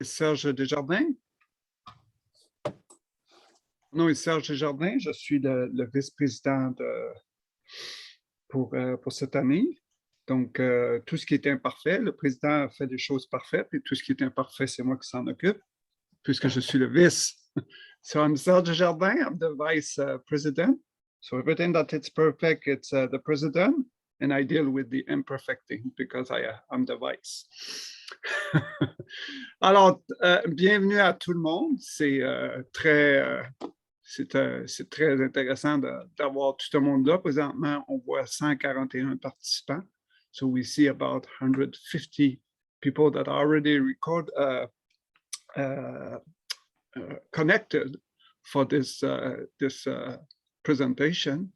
Serge Desjardins. Mon nom est Serge Desjardins, je suis le vice-président pour cette année. Donc, tout ce qui est imparfait, le président fait des choses parfaites et tout ce qui est imparfait, c'est moi qui s'en occupe, puisque je suis le vice. So I'm Serge Desjardins, I'm the vice president. So everything that it's perfect, it's the president, and I deal with the imperfect thing because I'm the vice. Alors, bienvenue à tout le monde. C'est très intéressant d'avoir tout ce monde-là. Présentement, on voit 141 participants. So we see about 150 people that are already connected for this presentation.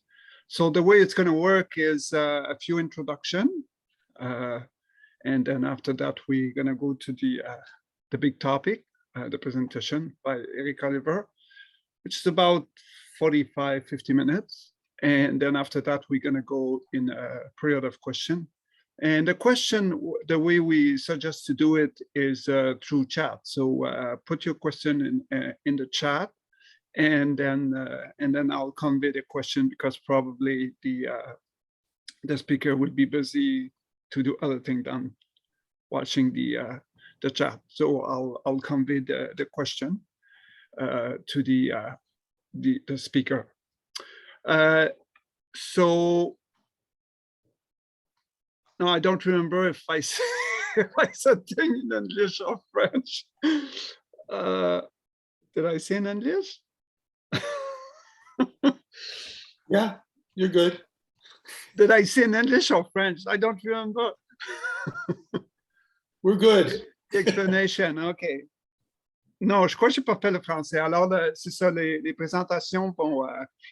So the way it's going to work is a few introduction, and then after that we're going to go to the big topic, the presentation by Eric Oliver, which is about 45-50 minutes, and then after that we're going to go in a period of question. And the question, the way we suggest to do it is through chat. So put your question in the chat, and then I'll convey the question because probably the speaker will be busy to do other things than watching the chat. So I'll convey the question to the speaker. So no, I don't remember if I said things in English or French. Did I say in English? Yeah, you're good. Did I say in English or French? I don't remember. We're good. Explanation, OK. Non, je crois que je n'ai pas fait le français. Alors, c'est ça, les présentations, bon,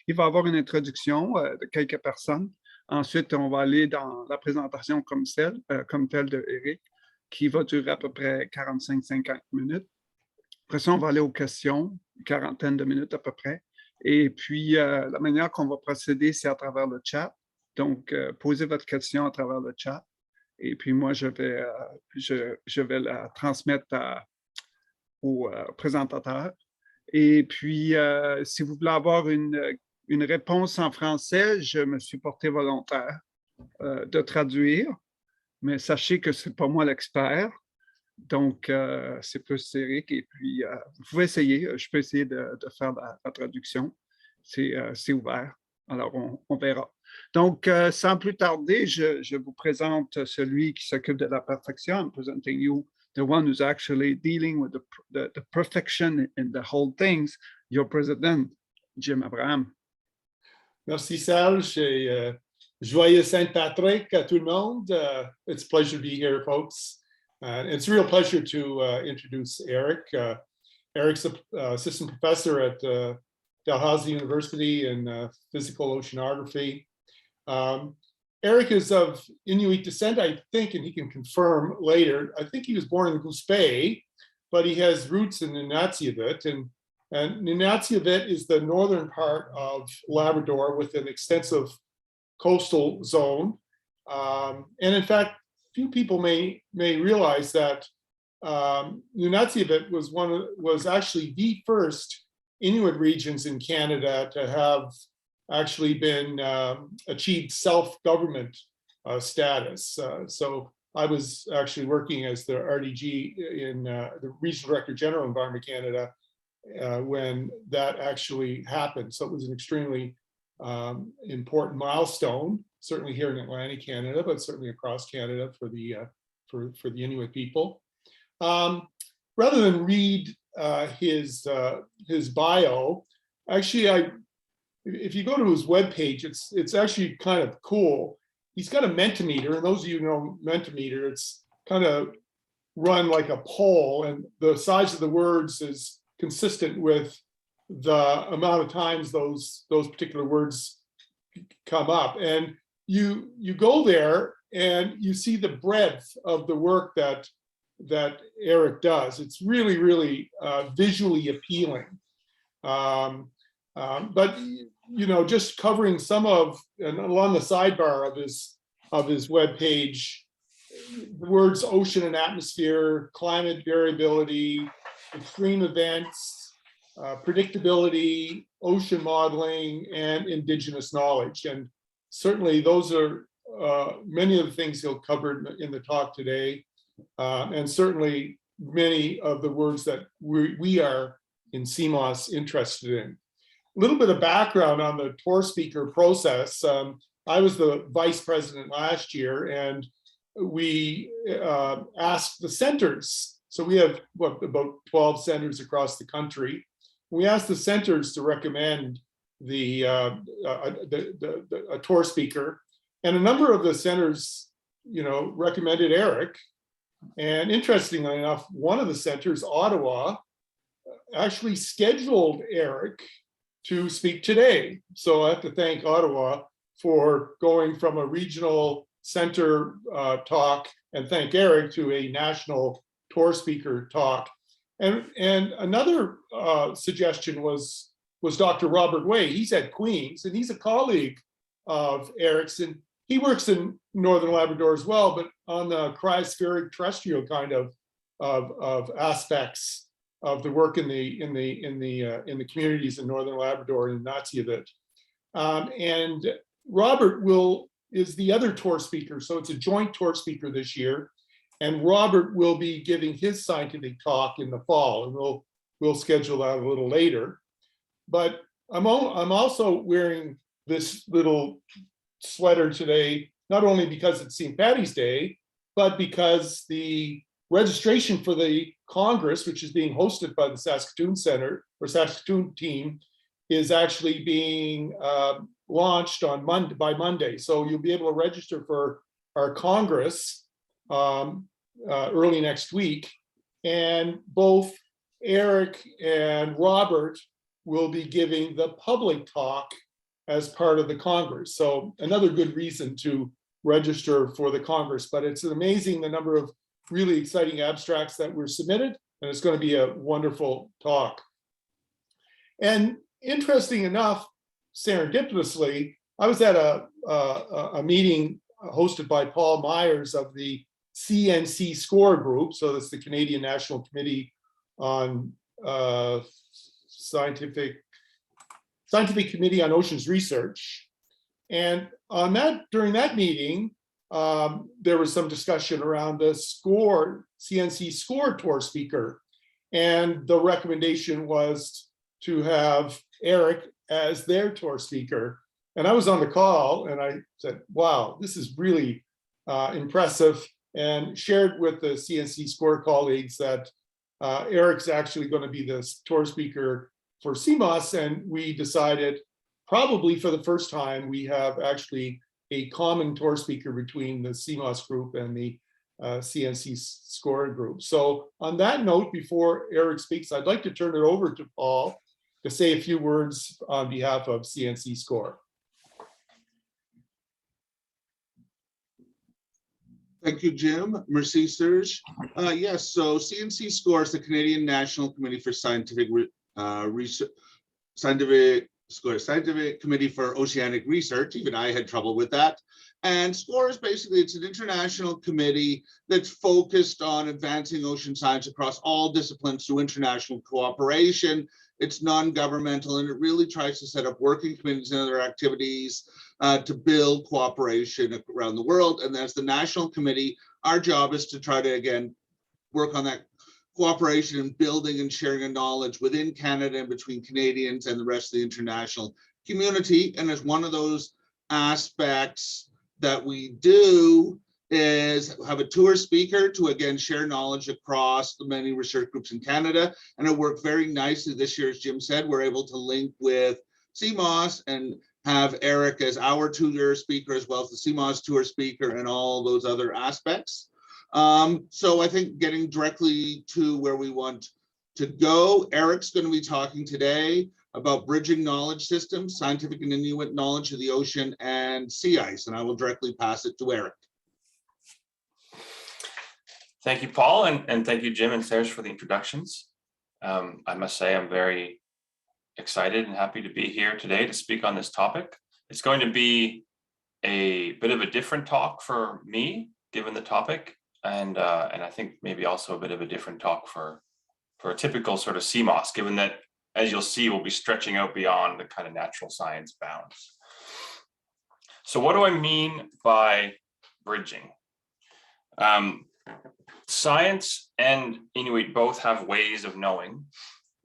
il va y avoir une introduction de quelques personnes. Ensuite, on va aller dans la présentation comme telle de Eric, qui va durer à peu près 45-50 minutes. Après ça, on va aller aux questions, une quarantaine de minutes à peu près. Et puis, la manière qu'on va procéder, c'est à travers le chat. Donc, posez votre question à travers le chat. Et puis, moi, je vais la transmettre au présentateur. Et puis, si vous voulez avoir une réponse en français, je me suis porté volontaire de traduire, mais sachez que ce n'est pas moi l'expert. Donc, c'est plus Eric. Et puis, vous pouvez essayer. Je peux essayer de faire la traduction. C'est ouvert. Alors, on verra. Donc, sans plus tarder, je vous présente celui qui s'occupe de la perfection. I'm presenting you the one who's actually dealing with the perfection in the whole things, your president, Jim Abraham. Merci, Serge. Et, joyeux Saint-Patrick à tout le monde. It's a pleasure to be here, folks. It's a real pleasure to introduce Eric. Eric's an assistant professor at Dalhousie University in physical oceanography. Eric is of Inuit descent, I think, and he can confirm later. I think he was born in Goose Bay, but he has roots in Nunatsiavut. And Nunatsiavut is the northern part of Labrador with an extensive coastal zone. And in fact, few people may realize that Nunatsiavut was actually the first Inuit regions in Canada to have actually been achieved self-government status. So I was actually working as the RDG in the Regional Director General Environment Canada when that actually happened. So it was an extremely important milestone, certainly here in Atlantic Canada, but certainly across Canada for the Inuit people. Rather than read his bio, actually, if you go to his webpage, it's actually kind of cool. He's got a Mentimeter, and those of you who know Mentimeter, it's kind of run like a poll, and the size of the words is consistent with the amount of times those particular words come up. And you go there and you see the breadth of the work that Eric does. It's really, really visually appealing. But you know, just covering some of, and along the sidebar of his web page, the words ocean and atmosphere, climate variability, extreme events, predictability, ocean modeling, and indigenous knowledge. And certainly those are many of the things he'll cover in the talk today, and certainly many of the words that we are in CMOS interested in. A little bit of background on the tour speaker process. I was the vice president last year, and we asked the centers. So we have about 12 centers across the country. We asked the centers to recommend a tour speaker, and a number of the centers, recommended Eric. And interestingly enough, one of the centers, Ottawa, actually scheduled Eric to speak today. So I have to thank Ottawa for going from a regional center talk and thank Eric to a national tour speaker talk. And another suggestion was Dr. Robert Way. He's at Queen's and he's a colleague of Eric's, and he works in Northern Labrador as well, but on the cryospheric terrestrial kind of aspects of the work in the communities in Northern Labrador and Natsiavut. And Robert is the other tour speaker, so it's a joint tour speaker this year. And Robert will be giving his scientific talk in the fall, and we'll schedule that a little later. But I'm also wearing this little sweater today, not only because it's St. Paddy's Day, but because the registration for the Congress, which is being hosted by the Saskatoon Center or Saskatoon team, is actually being launched on by Monday. So you'll be able to register for our Congress early next week. And both Eric and Robert will be giving the public talk as part of the Congress. So another good reason to register for the Congress, but it's amazing the number of really exciting abstracts that were submitted, and it's going to be a wonderful talk. And interesting enough, serendipitously, I was at a meeting hosted by Paul Myers of the CNC-SCOR group. So that's the Canadian National Committee on Scientific Committee on Oceans Research. And during that meeting, there was some discussion around the CNC-SCOR tour speaker. And the recommendation was to have Eric as their tour speaker. And I was on the call and I said, wow, this is really impressive, and shared with the CNC-SCOR colleagues that Eric's actually going to be the tour speaker for CMOS, and we decided probably for the first time we have actually a common tour speaker between the CMOS group and the CNC-SCOR group. So on that note, before Eric speaks, I'd like to turn it over to Paul to say a few words on behalf of CNC-SCOR. Thank you, Jim. Merci, Serge. Yes, so CNC-SCOR is the Canadian National Committee for Scientific Committee for Oceanic Research. Even I had trouble with that. And SCOR is basically, it's an international committee that's focused on advancing ocean science across all disciplines through international cooperation. It's non-governmental, and it really tries to set up working committees and other activities to build cooperation around the world. And as the national committee, our job is to try to, again, work on that cooperation and building and sharing of knowledge within Canada and between Canadians and the rest of the international community. And as one of those aspects that we do is have a tour speaker to, again, share knowledge across the many research groups in Canada. And it worked very nicely this year, as Jim said. We're able to link with CMOS and have Eric as our tour speaker, as well as the CMOS tour speaker and all those other aspects. So I think getting directly to where we want to go, Eric's going to be talking today about bridging knowledge systems, scientific and Inuit knowledge of the ocean and sea ice, and I will directly pass it to Eric. Thank you, Paul, and thank you, Jim and Serge, for the introductions. I must say I'm very excited and happy to be here today to speak on this topic. It's going to be a bit of a different talk for me, given the topic. and I think maybe also a bit of a different talk for a typical sort of CMOS, given that, as you'll see, we'll be stretching out beyond the kind of natural science bounds. So what do I mean by bridging? Science and Inuit both have ways of knowing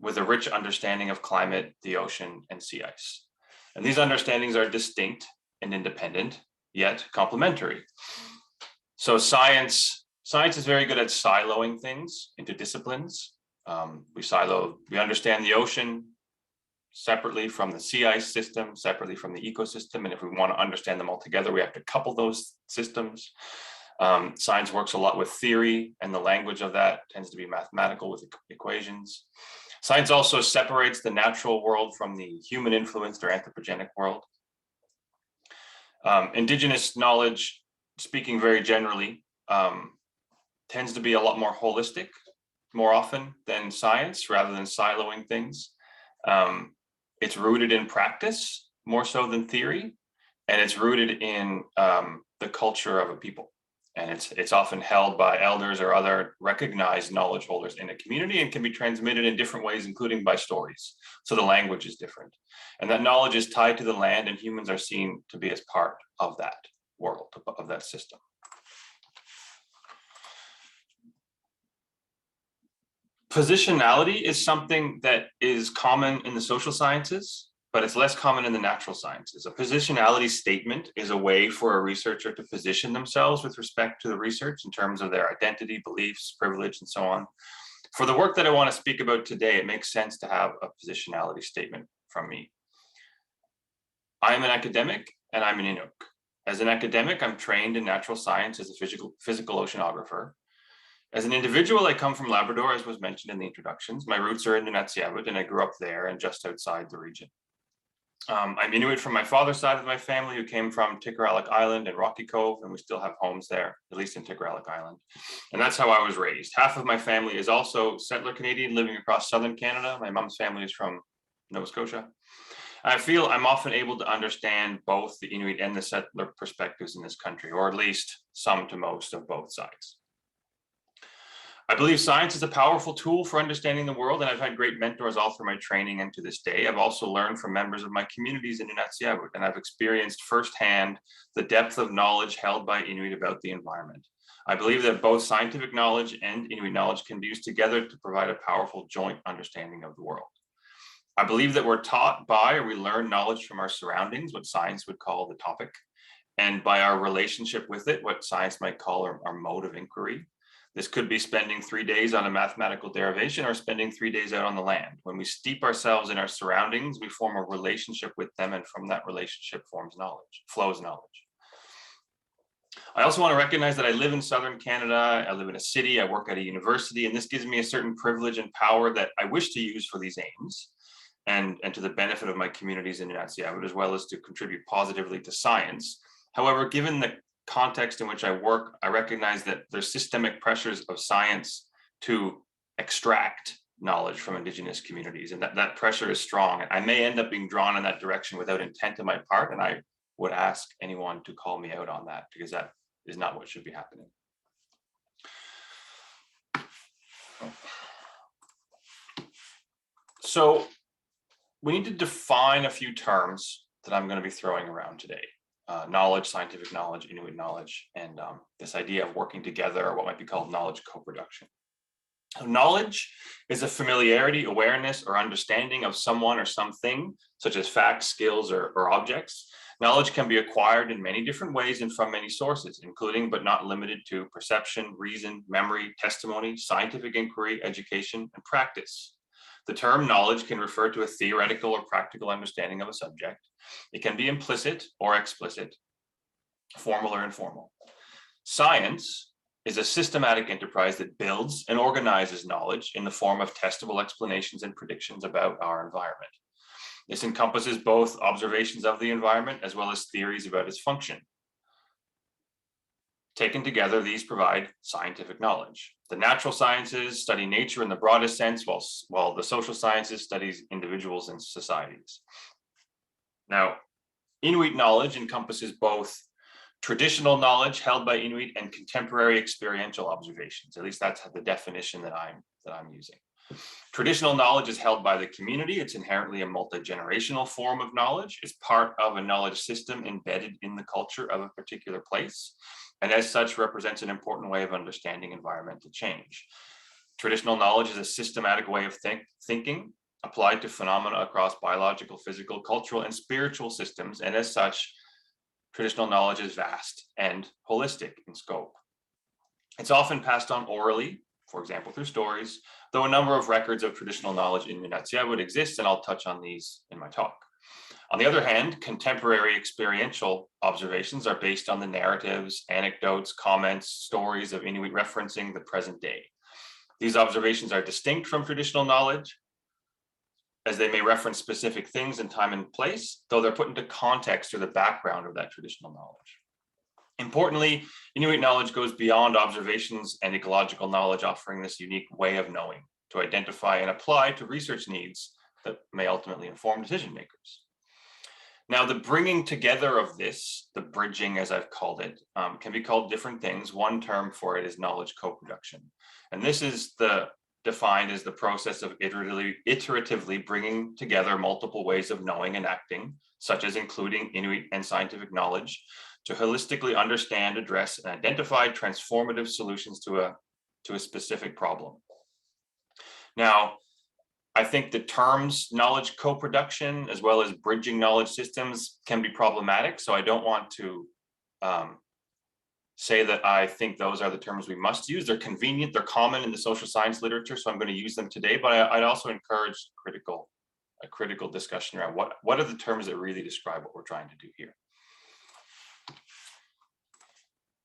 with a rich understanding of climate, the ocean, and sea ice. And these understandings are distinct and independent, yet complementary. So science is very good at siloing things into disciplines. We understand the ocean separately from the sea ice system, separately from the ecosystem. And if we want to understand them all together, we have to couple those systems. Science works a lot with theory, and the language of that tends to be mathematical with equations. Science also separates the natural world from the human influenced or anthropogenic world. Indigenous knowledge, speaking very generally, tends to be a lot more holistic, more often than science, rather than siloing things. It's rooted in practice more so than theory, and it's rooted in the culture of a people. And it's often held by elders or other recognized knowledge holders in a community, and can be transmitted in different ways, including by stories. So the language is different. And that knowledge is tied to the land, and humans are seen to be as part of that world, of that system. Positionality is something that is common in the social sciences, but it's less common in the natural sciences. A positionality statement is a way for a researcher to position themselves with respect to the research in terms of their identity, beliefs, privilege, and so on. For the work that I want to speak about today, it makes sense to have a positionality statement from me. I'm an academic and I'm an Inuk. As an academic, I'm trained in natural science as a physical oceanographer. As an individual, I come from Labrador, as was mentioned in the introductions. My roots are in Nunatsiavut, and I grew up there and just outside the region. I'm Inuit from my father's side of my family, who came from Tikaralik Island and Rocky Cove, and we still have homes there, at least in Tikaralik Island. And that's how I was raised. Half of my family is also settler Canadian living across southern Canada. My mom's family is from Nova Scotia. I feel I'm often able to understand both the Inuit and the settler perspectives in this country, or at least some to most of both sides. I believe science is a powerful tool for understanding the world, and I've had great mentors all through my training and to this day. I've also learned from members of my communities in Nunatsiavut, and I've experienced firsthand the depth of knowledge held by Inuit about the environment. I believe that both scientific knowledge and Inuit knowledge can be used together to provide a powerful joint understanding of the world. I believe that we're taught by, or we learn knowledge from our surroundings, what science would call the topic, and by our relationship with it, what science might call our mode of inquiry. This could be spending 3 days on a mathematical derivation or spending 3 days out on the land. When we steep ourselves in our surroundings, we form a relationship with them, and from that relationship flows knowledge. I also want to recognize that I live in southern Canada, I live in a city, I work at a university, and this gives me a certain privilege and power that I wish to use for these aims and to the benefit of my communities in Nunatsiavut, as well as to contribute positively to science. However, given the context in which I work, I recognize that there's systemic pressures of science to extract knowledge from Indigenous communities, and that pressure is strong. I may end up being drawn in that direction without intent on my part, and I would ask anyone to call me out on that, because that is not what should be happening. So we need to define a few terms that I'm going to be throwing around today. Knowledge, scientific knowledge, Inuit knowledge, and this idea of working together, or what might be called knowledge co-production. Knowledge is a familiarity, awareness, or understanding of someone or something, such as facts, skills, or objects. Knowledge can be acquired in many different ways and from many sources, including but not limited to perception, reason, memory, testimony, scientific inquiry, education, and practice. The term knowledge can refer to a theoretical or practical understanding of a subject. It can be implicit or explicit, formal or informal. Science is a systematic enterprise that builds and organizes knowledge in the form of testable explanations and predictions about our environment. This encompasses both observations of the environment as well as theories about its function. Taken together, these provide scientific knowledge. The natural sciences study nature in the broadest sense, while the social sciences studies individuals and societies. Now, Inuit knowledge encompasses both traditional knowledge held by Inuit, and contemporary experiential observations. At least that's the definition that I'm using. Traditional knowledge is held by the community. It's inherently a multi-generational form of knowledge. It's part of a knowledge system embedded in the culture of a particular place, and as such represents an important way of understanding environmental change. Traditional knowledge is a systematic way of thinking applied to phenomena across biological, physical, cultural, and spiritual systems, and as such, traditional knowledge is vast and holistic in scope. It's often passed on orally, for example, through stories, though a number of records of traditional knowledge in Nunatsiavut exist, and I'll touch on these in my talk. On the other hand, contemporary experiential observations are based on the narratives, anecdotes, comments, stories of Inuit referencing the present day. These observations are distinct from traditional knowledge, as they may reference specific things in time and place, though they're put into context or the background of that traditional knowledge. Importantly, Inuit knowledge goes beyond observations and ecological knowledge, offering this unique way of knowing to identify and apply to research needs that may ultimately inform decision makers. Now, the bringing together of this, the bridging as I've called it, can be called different things. One term for it is knowledge co-production. And this is defined as the process of iteratively bringing together multiple ways of knowing and acting, such as including Inuit and scientific knowledge, to holistically understand, address, and identify transformative solutions to a specific problem. Now, I think the terms knowledge co-production as well as bridging knowledge systems can be problematic, so I don't want to say that I think those are the terms we must use. They're convenient, they're common in the social science literature, so I'm going to use them today, but I'd also encourage a critical discussion around what are the terms that really describe what we're trying to do here.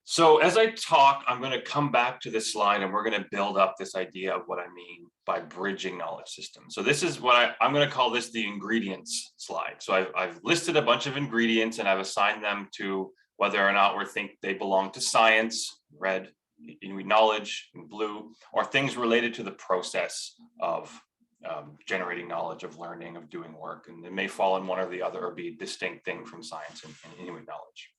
So as I talk, I'm going to come back to this slide and we're going to build up this idea of what I mean by bridging knowledge systems. So this is what I'm going to call this the ingredients slide. So I've listed a bunch of ingredients and I've assigned them to whether or not we think they belong to science, red, Inuit knowledge, in blue, or things related to the process of generating knowledge, of learning, of doing work. And it may fall in one or the other or be a distinct thing from science and Inuit knowledge.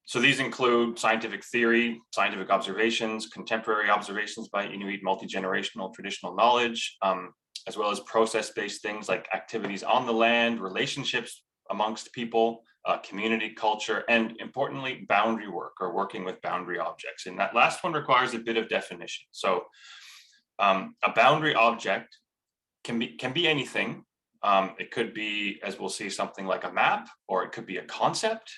So these include scientific theory, scientific observations, contemporary observations by Inuit, multi-generational traditional knowledge, as well as process-based things like activities on the land, relationships amongst people, community culture, and importantly, boundary work or working with boundary objects. And that last one requires a bit of definition. So a boundary object can be anything. It could be, as we'll see, something like a map, or it could be a concept,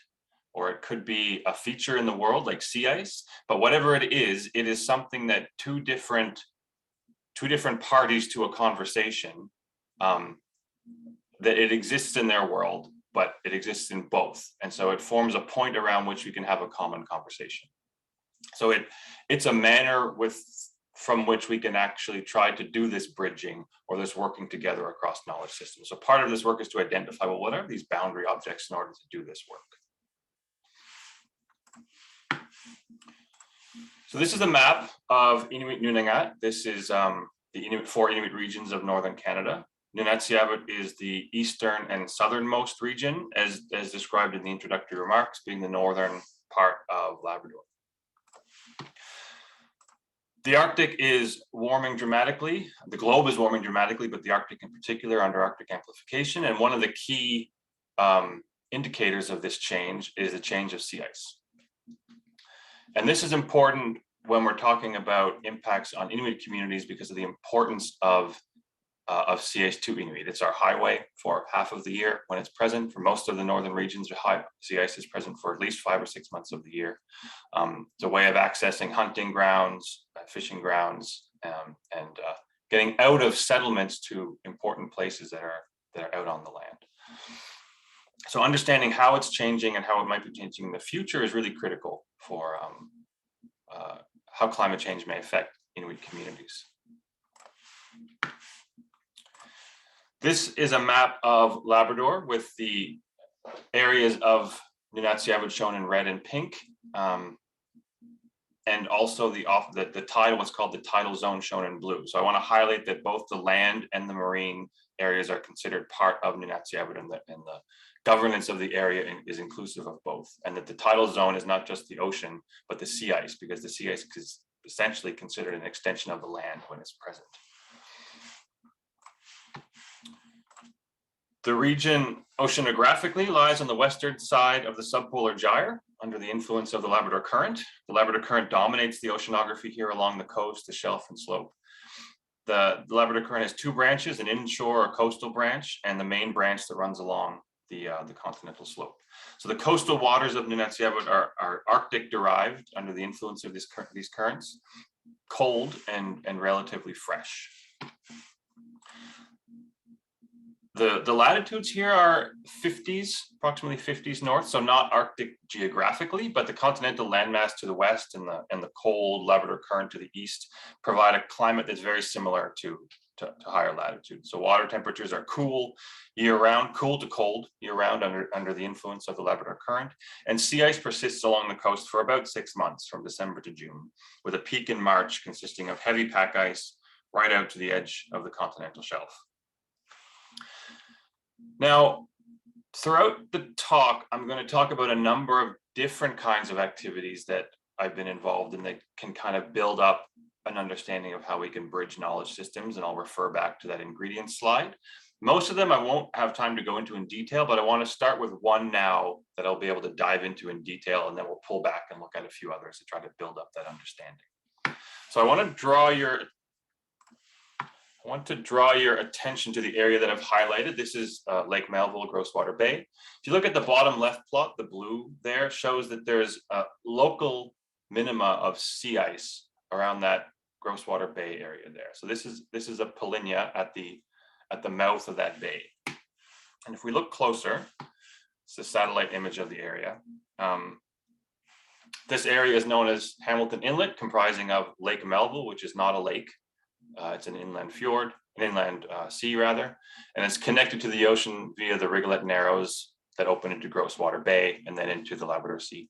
or it could be a feature in the world like sea ice. But whatever it is something that two different parties to a conversation, that it exists in their world, but it exists in both. And so it forms a point around which we can have a common conversation. So it's a manner from which we can actually try to do this bridging or this working together across knowledge systems. So part of this work is to identify, well, what are these boundary objects in order to do this work? So this is a map of Inuit Nunangat. This is the four Inuit regions of northern Canada. Nunatsiavut is the eastern and southernmost region, as described in the introductory remarks, being the northern part of Labrador. The Arctic is warming dramatically. The globe is warming dramatically, but the Arctic in particular under Arctic amplification. And one of the key indicators of this change is the change of sea ice. And this is important when we're talking about impacts on Inuit communities because of the importance of sea ice to Inuit. It's our highway for half of the year when it's present. For most of the northern regions, sea ice is present for at least 5 or 6 months of the year. It's a way of accessing hunting grounds, fishing grounds, and getting out of settlements to important places that are out on the land. So understanding how it's changing and how it might be changing in the future is really critical for how climate change may affect Inuit communities. This is a map of Labrador with the areas of Nunatsiavut shown in red and pink, and also the tidal, what's called the tidal zone shown in blue. So I want to highlight that both the land and the marine areas are considered part of Nunatsiavut and the governance of the area is inclusive of both, and that the tidal zone is not just the ocean, but the sea ice, because the sea ice is essentially considered an extension of the land when it's present. The region oceanographically lies on the western side of the subpolar gyre under the influence of the Labrador Current. The Labrador Current dominates the oceanography here along the coast, the shelf, and slope. The Labrador Current has two branches, an inshore or coastal branch, and the main branch that runs along the continental slope. So the coastal waters of Nunatsiavut are Arctic derived under the influence of these currents, cold and relatively fresh. The latitudes here are 50s, approximately 50s north, so not Arctic geographically, but the continental landmass to the west and the cold Labrador Current to the east provide a climate that's very similar to higher latitudes. So water temperatures are cool year-round, cool to cold year-round under the influence of the Labrador Current, and sea ice persists along the coast for about 6 months from December to June, with a peak in March consisting of heavy pack ice right out to the edge of the continental shelf. Now, throughout the talk, I'm going to talk about a number of different kinds of activities that I've been involved in that can kind of build up an understanding of how we can bridge knowledge systems, and I'll refer back to that ingredients slide. Most of them I won't have time to go into in detail, but I want to start with one now that I'll be able to dive into in detail, and then we'll pull back and look at a few others to try to build up that understanding. So I want to draw your attention to the area that I've highlighted. This is Lake Melville, Grosswater Bay. If you look at the bottom left plot, the blue there shows that there's a local minima of sea ice around that Grosswater Bay area there. So this is a polynya at the mouth of that bay. And if we look closer, it's a satellite image of the area. This area is known as Hamilton Inlet, comprising of Lake Melville, which is not a lake. It's an inland fjord, an inland sea rather, and it's connected to the ocean via the Rigolette Narrows that open into Grosswater Bay and then into the Labrador Sea.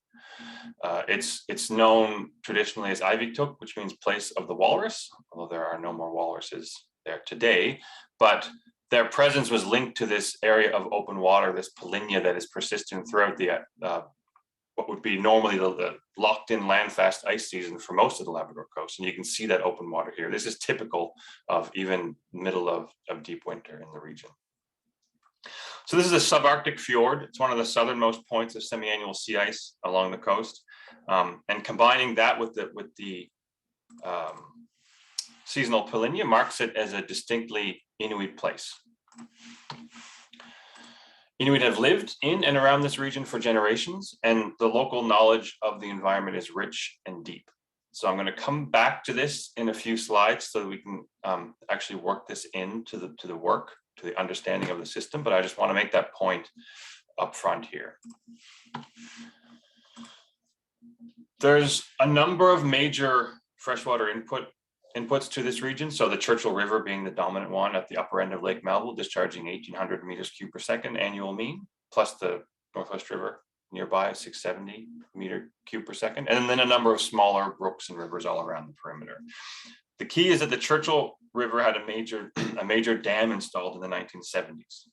It's known traditionally as Ivigtuk, which means place of the walrus, although there are no more walruses there today, but their presence was linked to this area of open water, this polynya that is persistent throughout the what would be normally the locked-in landfast ice season for most of the Labrador coast. And you can see that open water here. This is typical of even middle of deep winter in the region. So this is a subarctic fjord. It's one of the southernmost points of semi-annual sea ice along the coast. And combining that with the seasonal polynya marks it as a distinctly Inuit place. Inuit have lived in and around this region for generations, and the local knowledge of the environment is rich and deep. So I'm going to come back to this in a few slides so that we can actually work this into the work, to the understanding of the system, but I just want to make that point up front here. There's a number of major freshwater inputs to this region. So the Churchill River being the dominant one at the upper end of Lake Melville, discharging 1,800 meters cube per second annual mean, plus the Northwest River nearby at 670 meter cube per second, and then a number of smaller brooks and rivers all around the perimeter. The key is that the Churchill River had a major dam installed in the 1970s.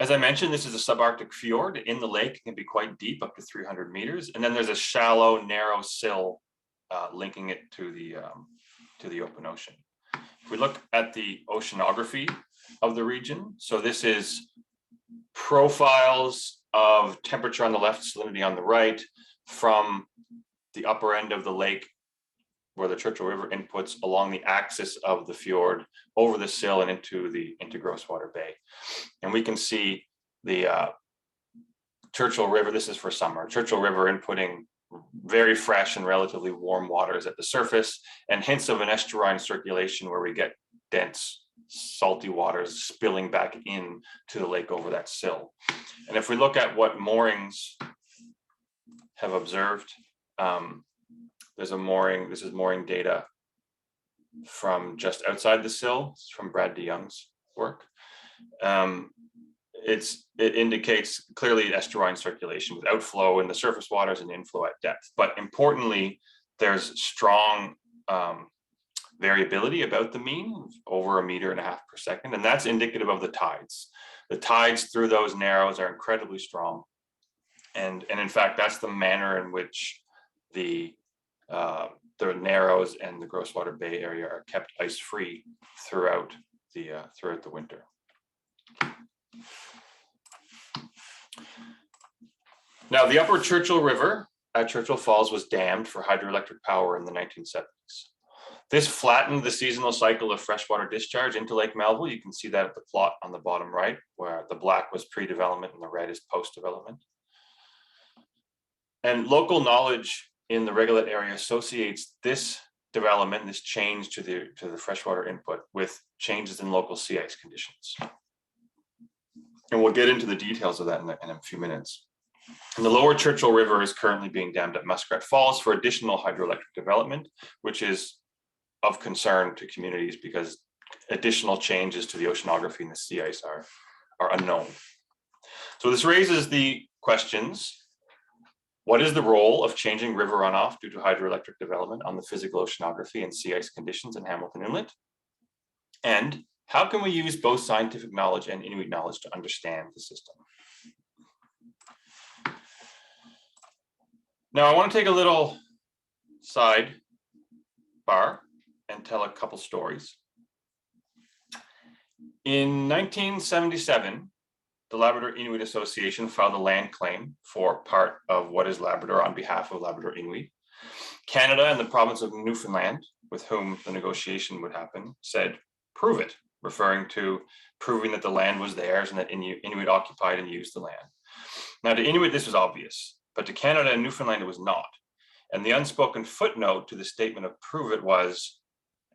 As I mentioned, this is a subarctic fjord. In the lake, it can be quite deep, up to 300 meters, and then there's a shallow, narrow sill linking it to the open ocean. If we look at the oceanography of the region, so this is profiles of temperature on the left, salinity on the right, from the upper end of the lake where the Churchill River inputs along the axis of the fjord over the sill and into Grosswater Bay. And we can see the Churchill River, this is for summer, Churchill River inputting very fresh and relatively warm waters at the surface, and hints of an estuarine circulation where we get dense salty waters spilling back in to the lake over that sill. And if we look at what moorings have observed, there's a mooring, this is mooring data from just outside the sill. It's from Brad DeYoung's work. It indicates clearly estuarine circulation with outflow in the surface waters and inflow at depth. But importantly, there's strong variability about the mean, over 1.5 meters per second, and that's indicative of the tides. The tides through those narrows are incredibly strong. And in fact, that's the manner in which the narrows and the Grosswater Bay area are kept ice-free throughout the winter. Now, the upper Churchill River at Churchill Falls was dammed for hydroelectric power in the 1970s. This flattened the seasonal cycle of freshwater discharge into Lake Melville. You can see that at the plot on the bottom right, where the black was pre-development and the red is post-development. And local knowledge in the regolith area associates this development, this change to the freshwater input with changes in local sea ice conditions. And we'll get into the details of that in a few minutes. And the lower Churchill River is currently being dammed at Muskrat Falls for additional hydroelectric development, which is of concern to communities because additional changes to the oceanography and the sea ice are unknown. So this raises the questions: what is the role of changing river runoff due to hydroelectric development on the physical oceanography and sea ice conditions in Hamilton Inlet? And how can we use both scientific knowledge and Inuit knowledge to understand the system? Now, I want to take a little side bar and tell a couple stories. In 1977, the Labrador Inuit Association filed a land claim for part of what is Labrador on behalf of Labrador Inuit. Canada and the province of Newfoundland, with whom the negotiation would happen, said, prove it, referring to proving that the land was theirs and that Inuit occupied and used the land. Now, to Inuit, this was obvious, but to Canada and Newfoundland, it was not. And the unspoken footnote to the statement of prove it was,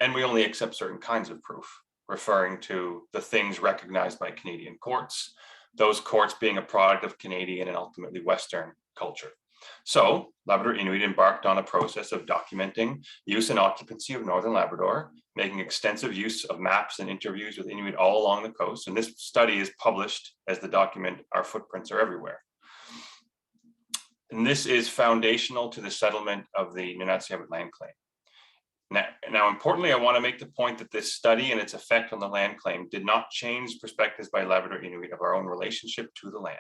and we only accept certain kinds of proof, referring to the things recognized by Canadian courts, those courts being a product of Canadian and ultimately Western culture. So Labrador Inuit embarked on a process of documenting use and occupancy of Northern Labrador, making extensive use of maps and interviews with Inuit all along the coast. And this study is published as the document, Our Footprints Are Everywhere. And this is foundational to the settlement of the Nunatsiavut land claim. Now, importantly, I want to make the point that this study and its effect on the land claim did not change perspectives by Labrador Inuit of our own relationship to the land.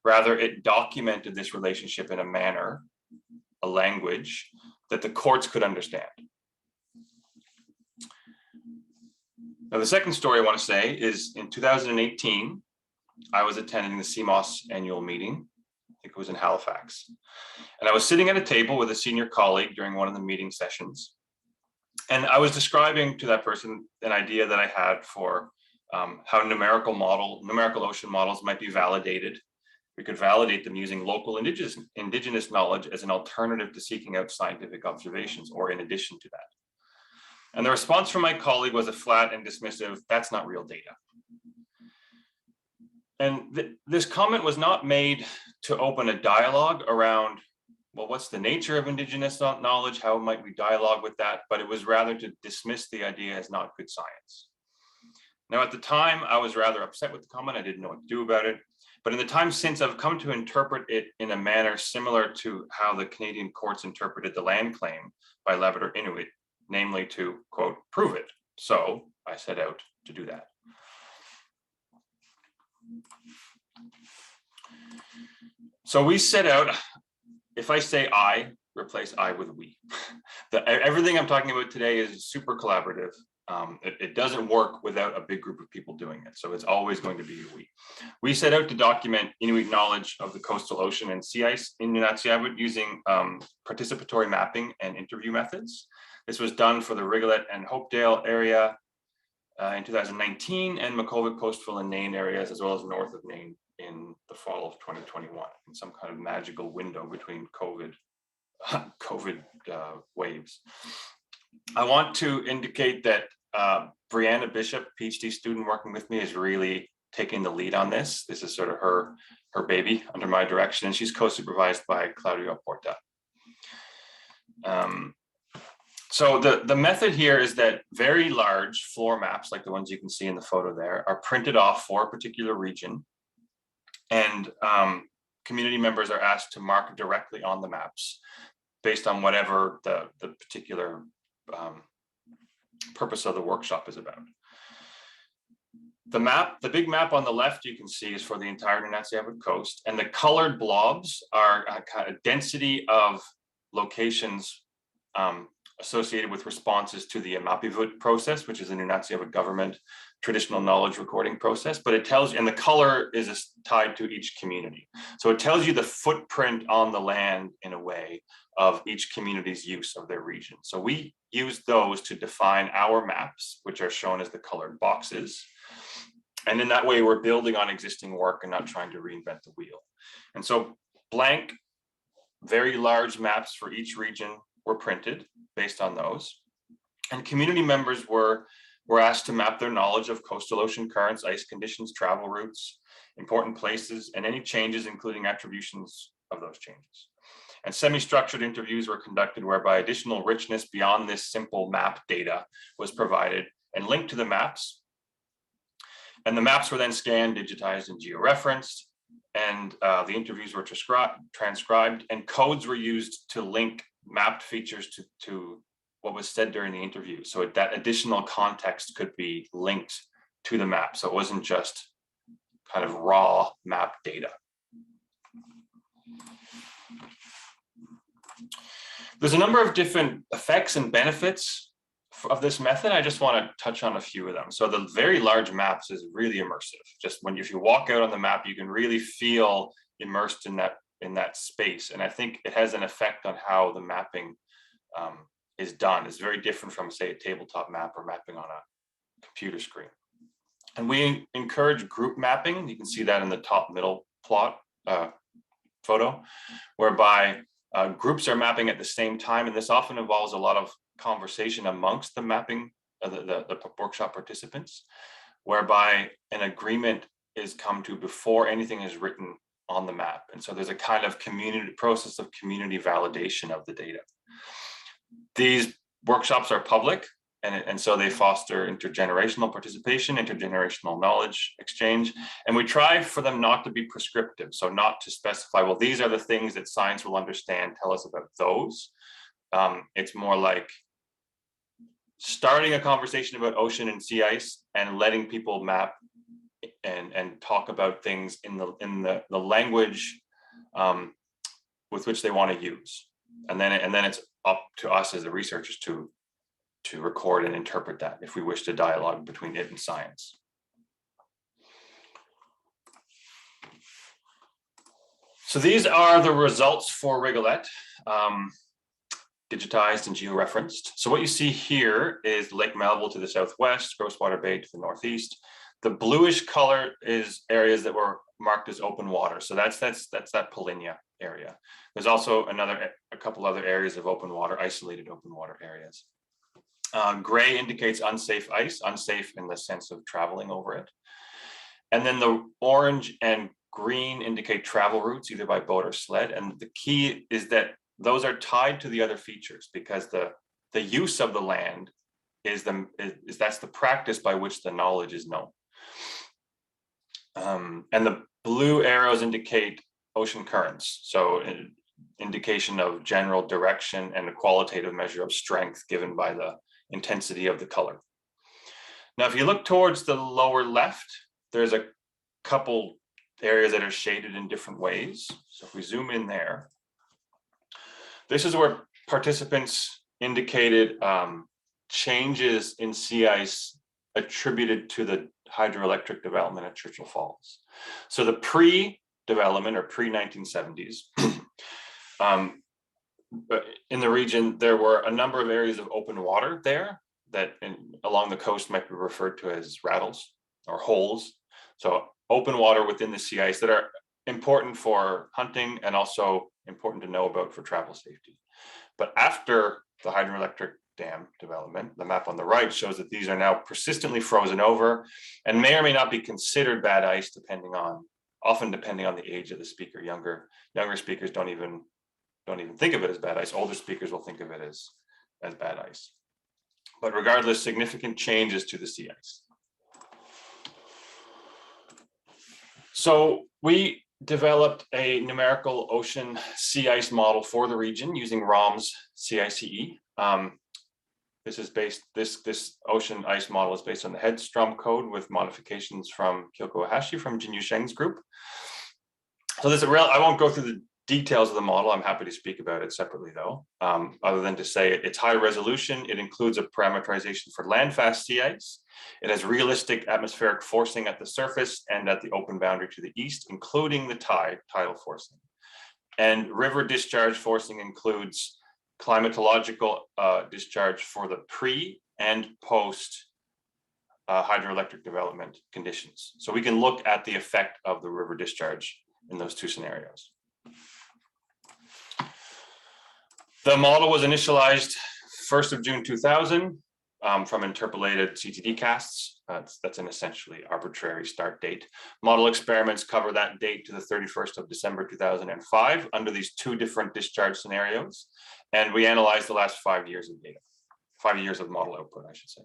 Rather, it documented this relationship in a manner, a language, that the courts could understand. Now, the second story I want to say is in 2018, I was attending the CMOS annual meeting. I think it was in Halifax. And I was sitting at a table with a senior colleague during one of the meeting sessions. And I was describing to that person an idea that I had for how numerical ocean models might be validated. We could validate them using local indigenous knowledge as an alternative to seeking out scientific observations or in addition to that. And the response from my colleague was a flat and dismissive, that's not real data. And this comment was not made to open a dialogue around, well, what's the nature of indigenous knowledge? How might we dialogue with that? But it was rather to dismiss the idea as not good science. Now, at the time, I was rather upset with the comment. I didn't know what to do about it. But in the time since, I've come to interpret it in a manner similar to how the Canadian courts interpreted the land claim by Labrador Inuit, namely to, quote, prove it. So I set out to do that. So we set out, if I say I, replace I with we. Everything I'm talking about today is super collaborative. It doesn't work without a big group of people doing it. So it's always going to be a we. We set out to document Inuit knowledge of the coastal ocean and sea ice in Nunatsiavut using participatory mapping and interview methods. This was done for the Rigolette and Hopedale area in 2019 and Makkovik, Coastal and Nain areas, as well as north of Nain in the fall of 2021, in some kind of magical window between COVID waves. I want to indicate that Brianna Bishop, PhD student working with me, is really taking the lead on this. This is sort of her baby under my direction, and she's co-supervised by Claudio Porta. So the method here is that very large floor maps, like the ones you can see in the photo there, are printed off for a particular region, and community members are asked to mark directly on the maps based on whatever the particular purpose of the workshop is about. The big map on the left you can see is for the entire Nunatsiavut coast, and the colored blobs are a kind of density of locations associated with responses to the Amapivut process, which is the Nunatsiavut government traditional knowledge recording process. But it tells you, and the color is tied to each community. So it tells you the footprint on the land in a way of each community's use of their region. So we use those to define our maps, which are shown as the colored boxes. And in that way, we're building on existing work and not trying to reinvent the wheel. And so blank, very large maps for each region were printed based on those. And community members were asked to map their knowledge of coastal ocean currents, ice conditions, travel routes, important places, and any changes, including attributions of those changes. And semi-structured interviews were conducted whereby additional richness beyond this simple map data was provided and linked to the maps. And the maps were then scanned, digitized, and georeferenced. And the interviews were transcribed, and codes were used to link mapped features to what was said during the interview. So that additional context could be linked to the map. So it wasn't just kind of raw map data. There's a number of different effects and benefits of this method. I just want to touch on a few of them. So the very large maps is really immersive. Just if you walk out on the map, you can really feel immersed in that space. And I think it has an effect on how the mapping is done. It's very different from, say, a tabletop map or mapping on a computer screen. And we encourage group mapping. You can see that in the top middle plot photo, whereby groups are mapping at the same time. And this often involves a lot of conversation amongst the mapping, the workshop participants, whereby an agreement is come to before anything is written on the map. And so there's a kind of process of community validation of the data. These workshops are public, and so they foster intergenerational participation, intergenerational knowledge exchange. And we try for them not to be prescriptive. So not to specify, well, these are the things that science will understand, tell us about those. It's more like starting a conversation about ocean and sea ice and letting people map and talk about things in the language with which they want to use. And then it's up to us as the researchers to record and interpret that if we wish to dialogue between it and science. So these are the results for Rigolet, digitized and georeferenced. So what you see here is Lake Melville to the southwest, Grosswater Bay to the northeast. The bluish color is areas that were marked as open water. So that's that Polinia area. There's also a couple other areas of open water, isolated open water areas. Gray indicates unsafe ice, unsafe in the sense of traveling over it. And then the orange and green indicate travel routes, either by boat or sled. And the key is that those are tied to the other features, because the use of the land that's the practice by which the knowledge is known. And the blue arrows indicate ocean currents. So an indication of general direction and a qualitative measure of strength given by the intensity of the color. Now, if you look towards the lower left, there's a couple areas that are shaded in different ways. So if we zoom in there, this is where participants indicated changes in sea ice attributed to the hydroelectric development at Churchill Falls. So the pre-development or pre-1970s, in the region, there were a number of areas of open water there that along the coast might be referred to as rattles or holes. So open water within the sea ice that are important for hunting and also important to know about for travel safety. But after the hydroelectric dam development, the map on the right shows that these are now persistently frozen over and may or may not be considered bad ice, often depending on the age of the speaker. Younger speakers don't even think of it as bad ice. Older speakers will think of it as bad ice. But regardless, significant changes to the sea ice. So we developed a numerical ocean sea ice model for the region using ROM's CICE. This is based, this ocean ice model is based on the Headstrom code with modifications from Kyoko Hashi from Jinyu Sheng's group. So there's I won't go through the details of the model. I'm happy to speak about it separately though, other than to say it's high resolution. It includes a parameterization for landfast sea ice. It has realistic atmospheric forcing at the surface and at the open boundary to the east, including the tidal forcing. And river discharge forcing includes climatological discharge for the pre and post hydroelectric development conditions. So we can look at the effect of the river discharge in those two scenarios. The model was initialized 1st of June 2000 from interpolated CTD casts. That's an essentially arbitrary start date. Model experiments cover that date to the 31st of December 2005 under these two different discharge scenarios. And we analyzed the last 5 years of data, 5 years of model output, I should say.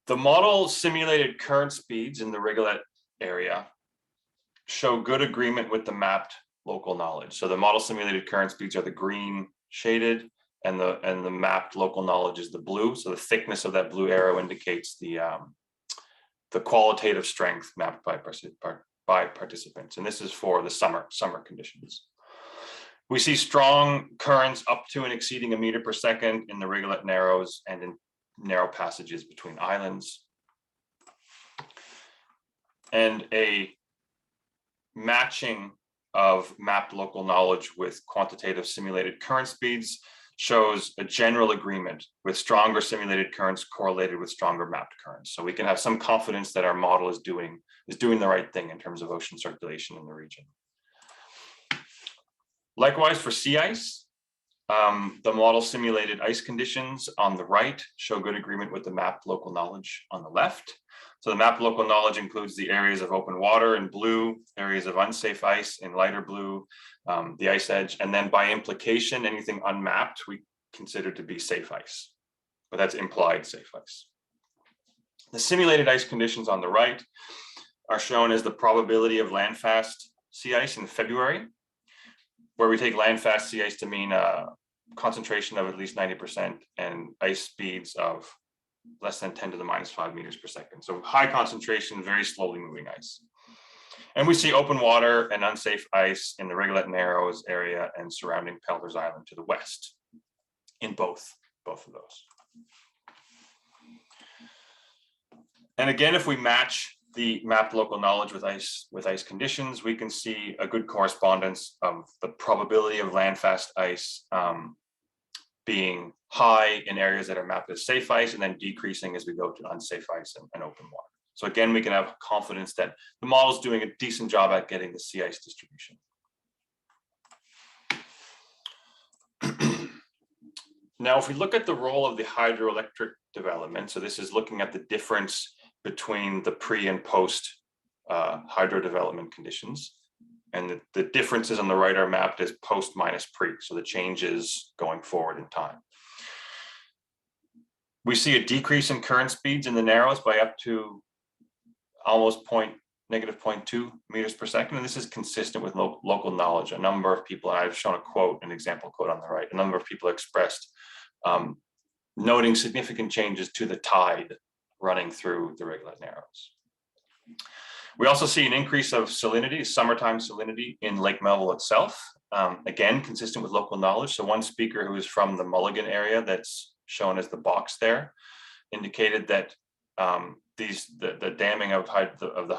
The model simulated current speeds in the Rigolet area show good agreement with the mapped local knowledge. So the model simulated current speeds are the green shaded, and the mapped local knowledge is the blue. So the thickness of that blue arrow indicates the qualitative strength mapped by participants. And this is for the summer conditions. We see strong currents up to and exceeding 1 meter per second in the Rigolet narrows and in narrow passages between islands. And a matching of mapped local knowledge with quantitative simulated current speeds shows a general agreement with stronger simulated currents correlated with stronger mapped currents. So we can have some confidence that our model is doing the right thing in terms of ocean circulation in the region. Likewise for sea ice, the model simulated ice conditions on the right show good agreement with the mapped local knowledge on the left. So the mapped local knowledge includes the areas of open water in blue, areas of unsafe ice in lighter blue, the ice edge, and then by implication, anything unmapped we consider to be safe ice, but that's implied safe ice. The simulated ice conditions on the right are shown as the probability of landfast sea ice in February, where we take landfast sea ice to mean a concentration of at least 90% and ice speeds of less than 10 to the minus 5 meters per second. So high concentration, very slowly moving ice. And we see open water and unsafe ice in the Rigolet Narrows area and surrounding Pelder's Island to the west in both of those. And again, if we match the mapped local knowledge with ice conditions, we can see a good correspondence of the probability of landfast ice being high in areas that are mapped as safe ice and then decreasing as we go to unsafe ice and open water. So again, we can have confidence that the model is doing a decent job at getting the sea ice distribution. Now, if we look at the role of the hydroelectric development, so this is looking at the difference between the pre and post hydro development conditions. And the differences on the right are mapped as post minus pre, so the changes going forward in time. We see a decrease in current speeds in the narrows by up to almost negative 0.2 meters per second. And this is consistent with local knowledge. A number of people, and I've shown a quote, an example quote on the right, a number of people expressed noting significant changes to the tide running through the Rigolet Narrows. We also see an increase of salinity, summertime salinity in Lake Melville itself, again, consistent with local knowledge. So one speaker who is from the Mulligan area that's shown as the box there indicated that the damming of the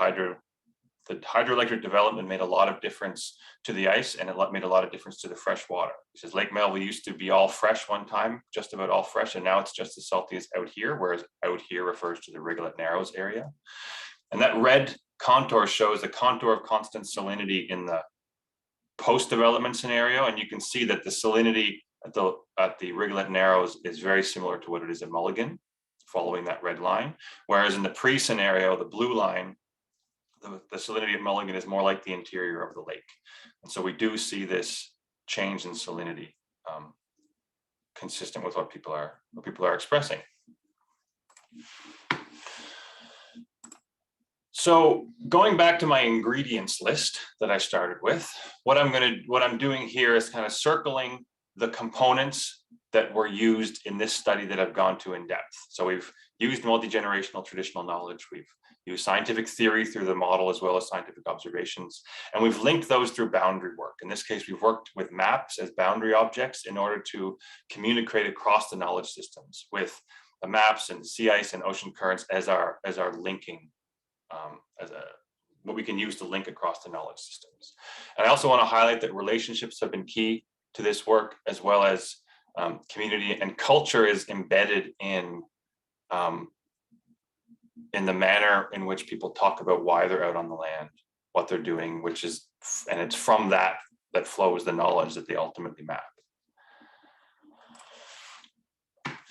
hydroelectric development made a lot of difference to the ice, and it made a lot of difference to the fresh water. He says Lake Melville used to be all fresh one time, just about all fresh, and now it's just as salty as out here, whereas out here refers to the Rigolet Narrows area. And that red contour shows the contour of constant salinity in the post-development scenario, and you can see that the salinity at the Rigolet Narrows is very similar to what it is at Mulligan, following that red line, whereas in the pre-scenario, the blue line, the salinity at Mulligan is more like the interior of the lake. And so we do see this change in salinity consistent with what people are expressing. So going back to my ingredients list that I started with, what I'm doing here is kind of circling the components that were used in this study that I've gone to in depth. So we've used multi-generational traditional knowledge. We've used scientific theory through the model as well as scientific observations. And we've linked those through boundary work. In this case, we've worked with maps as boundary objects in order to communicate across the knowledge systems with the maps and sea ice and ocean currents as our linking, what we can use to link across the knowledge systems. And I also want to highlight that relationships have been key to this work, as well as community and culture is embedded in the manner in which people talk about why they're out on the land, what they're doing, and it's from that flows the knowledge that they ultimately map.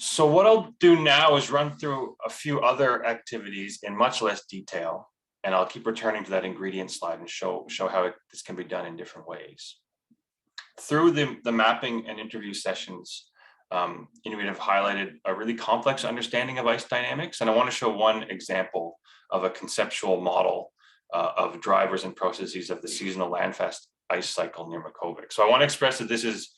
So what I'll do now is run through a few other activities in much less detail, and I'll keep returning to that ingredient slide and show how this can be done in different ways. Through the mapping and interview sessions, Inuit have highlighted a really complex understanding of ice dynamics, and I want to show one example of a conceptual model of drivers and processes of the seasonal landfast ice cycle near Makkovik. So I want to express that this is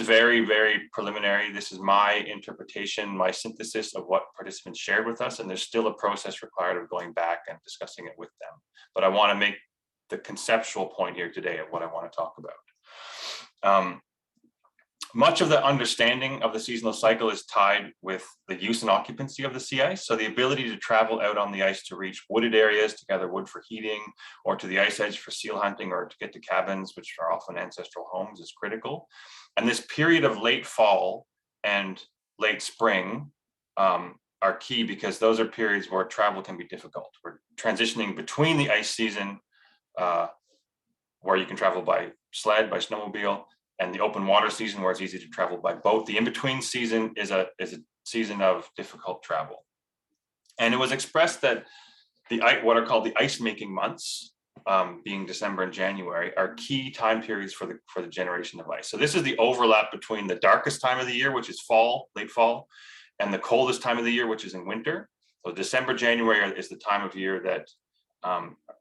very, very preliminary. This is my interpretation, my synthesis of what participants shared with us, and there's still a process required of going back and discussing it with them. But I want to make the conceptual point here today of what I want to talk about. Much of the understanding of the seasonal cycle is tied with the use and occupancy of the sea ice. So the ability to travel out on the ice to reach wooded areas, to gather wood for heating, or to the ice edge for seal hunting, or to get to cabins, which are often ancestral homes, is critical. And this period of late fall and late spring are key, because those are periods where travel can be difficult. We're transitioning between the ice season, where you can travel by sled, by snowmobile, and the open water season, where it's easy to travel by boat. The in-between season is a season of difficult travel. And it was expressed that what are called the ice-making months, being December and January, are key time periods for the generation of ice. So this is the overlap between the darkest time of the year, which is fall, late fall, and the coldest time of the year, which is in winter. So December, January is the time of year that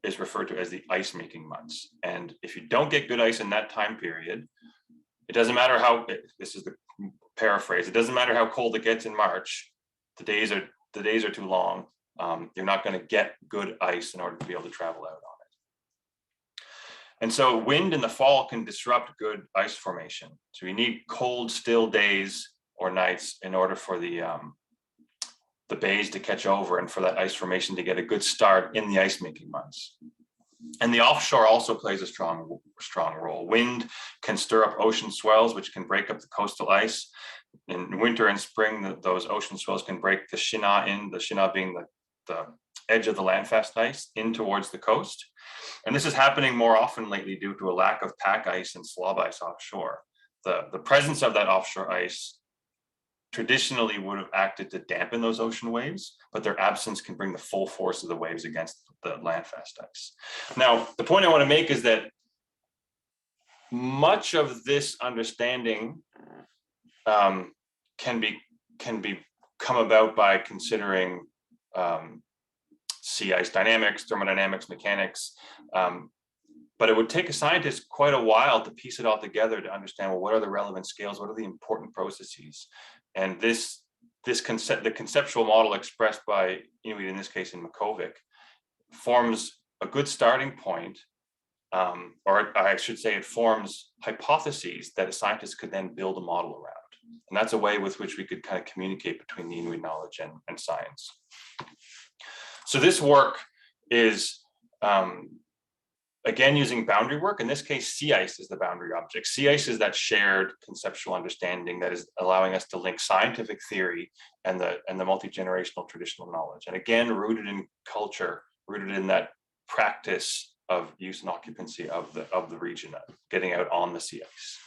is referred to as the ice-making months. And if you don't get good ice in that time period, it doesn't matter how, this is the paraphrase, it doesn't matter how cold it gets in March, the days are too long. You're not going to get good ice in order to be able to travel out on it. And so wind in the fall can disrupt good ice formation. So you need cold, still days or nights in order for the bays to catch over and for that ice formation to get a good start in the ice-making months. And the offshore also plays a strong role. Wind can stir up ocean swells, which can break up the coastal ice. In winter and spring, those ocean swells can break the Shinna being the edge of the landfast ice, in towards the coast. And this is happening more often lately due to a lack of pack ice and slob ice offshore. The presence of that offshore ice traditionally would have acted to dampen those ocean waves, but their absence can bring the full force of the waves against the landfast ice. Now, the point I want to make is that much of this understanding can come about by considering sea ice dynamics, thermodynamics, mechanics, but it would take a scientist quite a while to piece it all together to understand, well, what are the relevant scales? What are the important processes? And the conceptual model expressed by Inuit, in this case in Makkovik, forms a good starting point, or I should say it forms hypotheses that a scientist could then build a model around. And that's a way with which we could kind of communicate between the Inuit knowledge and science. So this work is, again, using boundary work. In this case, sea ice is the boundary object. Sea ice is that shared conceptual understanding that is allowing us to link scientific theory and the multi-generational traditional knowledge. And again, rooted in culture, rooted in that practice of use and occupancy of the region, getting out on the sea ice.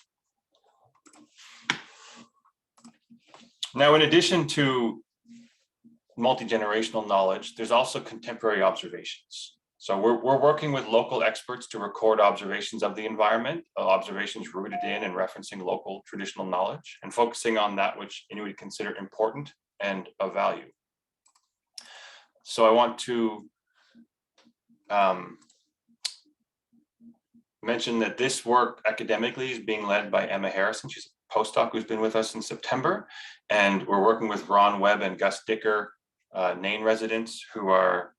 Now, in addition to multi-generational knowledge, there's also contemporary observations. So we're working with local experts to record observations of the environment, observations rooted in and referencing local traditional knowledge, and focusing on that which Inuit consider important and of value. So I want to mention that this work academically is being led by Emma Harrison. She's a postdoc who's been with us since September. And we're working with Ron Webb and Gus Dicker, Nain residents, who are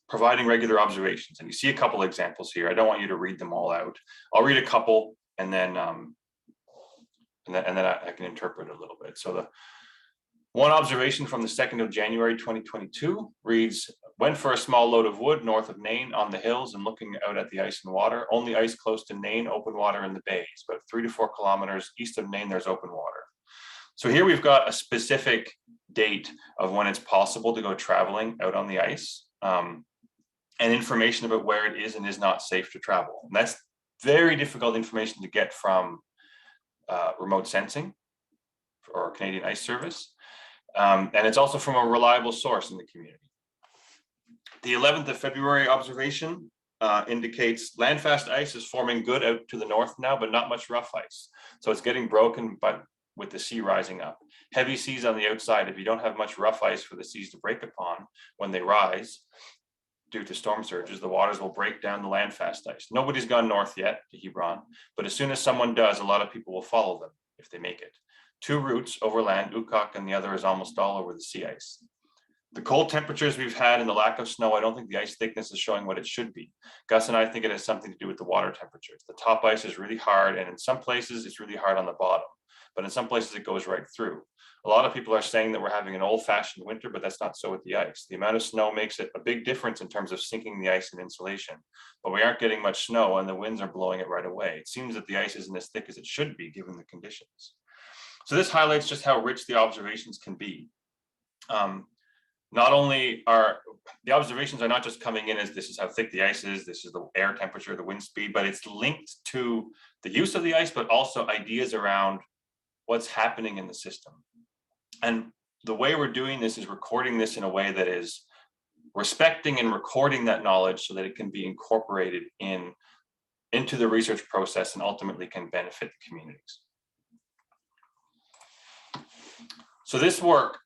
providing regular observations. And you see a couple examples here. I don't want you to read them all out. I'll read a couple and then I can interpret a little bit. So the one observation from the 2nd of January 2022 reads, went for a small load of wood north of Nain on the hills and looking out at the ice and water. Only ice close to Nain, open water in the bays, but 3 to 4 kilometers east of Nain, there's open water. So here we've got a specific date of when it's possible to go traveling out on the ice, and information about where it is and is not safe to travel. And that's very difficult information to get from remote sensing or Canadian Ice Service. And it's also from a reliable source in the community. The 11th of February observation indicates landfast ice is forming good out to the north now, but not much rough ice. So it's getting broken, but with the sea rising up. Heavy seas on the outside. If you don't have much rough ice for the seas to break upon when they rise, due to storm surges, the waters will break down the landfast ice. Nobody's gone north yet to Hebron, but as soon as someone does, a lot of people will follow them if they make it. 2 routes overland, Ukok, and the other is almost all over the sea ice. The cold temperatures we've had and the lack of snow, I don't think the ice thickness is showing what it should be. Gus and I think it has something to do with the water temperatures. The top ice is really hard, and in some places it's really hard on the bottom, but in some places it goes right through. A lot of people are saying that we're having an old-fashioned winter, but that's not so with the ice. The amount of snow makes it a big difference in terms of sinking the ice and insulation, but we aren't getting much snow and the winds are blowing it right away. It seems that the ice isn't as thick as it should be given the conditions. So this highlights just how rich the observations can be. Not only are the observations are not just coming in as this is how thick the ice is, this is the air temperature, the wind speed, but it's linked to the use of the ice, but also ideas around what's happening in the system. And the way we're doing this is recording this in a way that is respecting and recording that knowledge so that it can be incorporated into the research process and ultimately can benefit the communities. So this work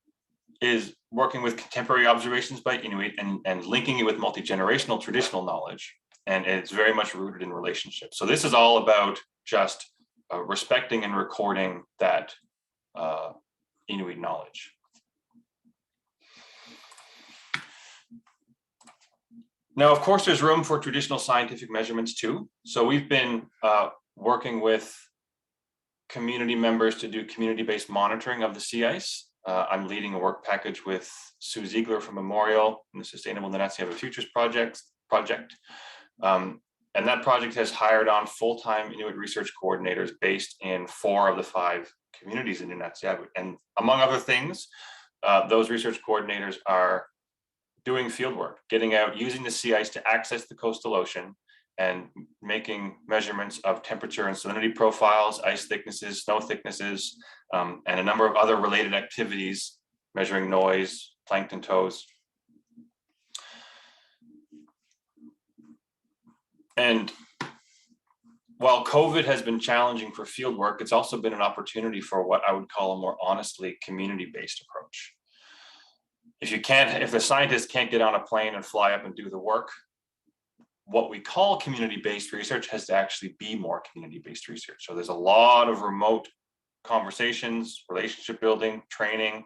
is working with contemporary observations by Inuit and linking it with multi-generational traditional knowledge. And it's very much rooted in relationships. So this is all about just respecting and recording that Inuit knowledge. Now, of course, there's room for traditional scientific measurements too. So we've been working with community members to do community-based monitoring of the sea ice. I'm leading a work package with Sue Ziegler from Memorial and the Sustainable Nunatsiavut Futures project. And that project has hired on full-time Inuit research coordinators based in 4 of the 5 communities in Nunatsiavut. And among other things, those research coordinators are doing field work, getting out, using the sea ice to access the coastal ocean and making measurements of temperature and salinity profiles, ice thicknesses, snow thicknesses, and a number of other related activities, measuring noise, plankton tows. And while COVID has been challenging for field work, it's also been an opportunity for what I would call a more honestly community-based approach. If the scientists can't get on a plane and fly up and do the work, what we call community-based research has to actually be more community-based research. So there's a lot of remote conversations, relationship building, training,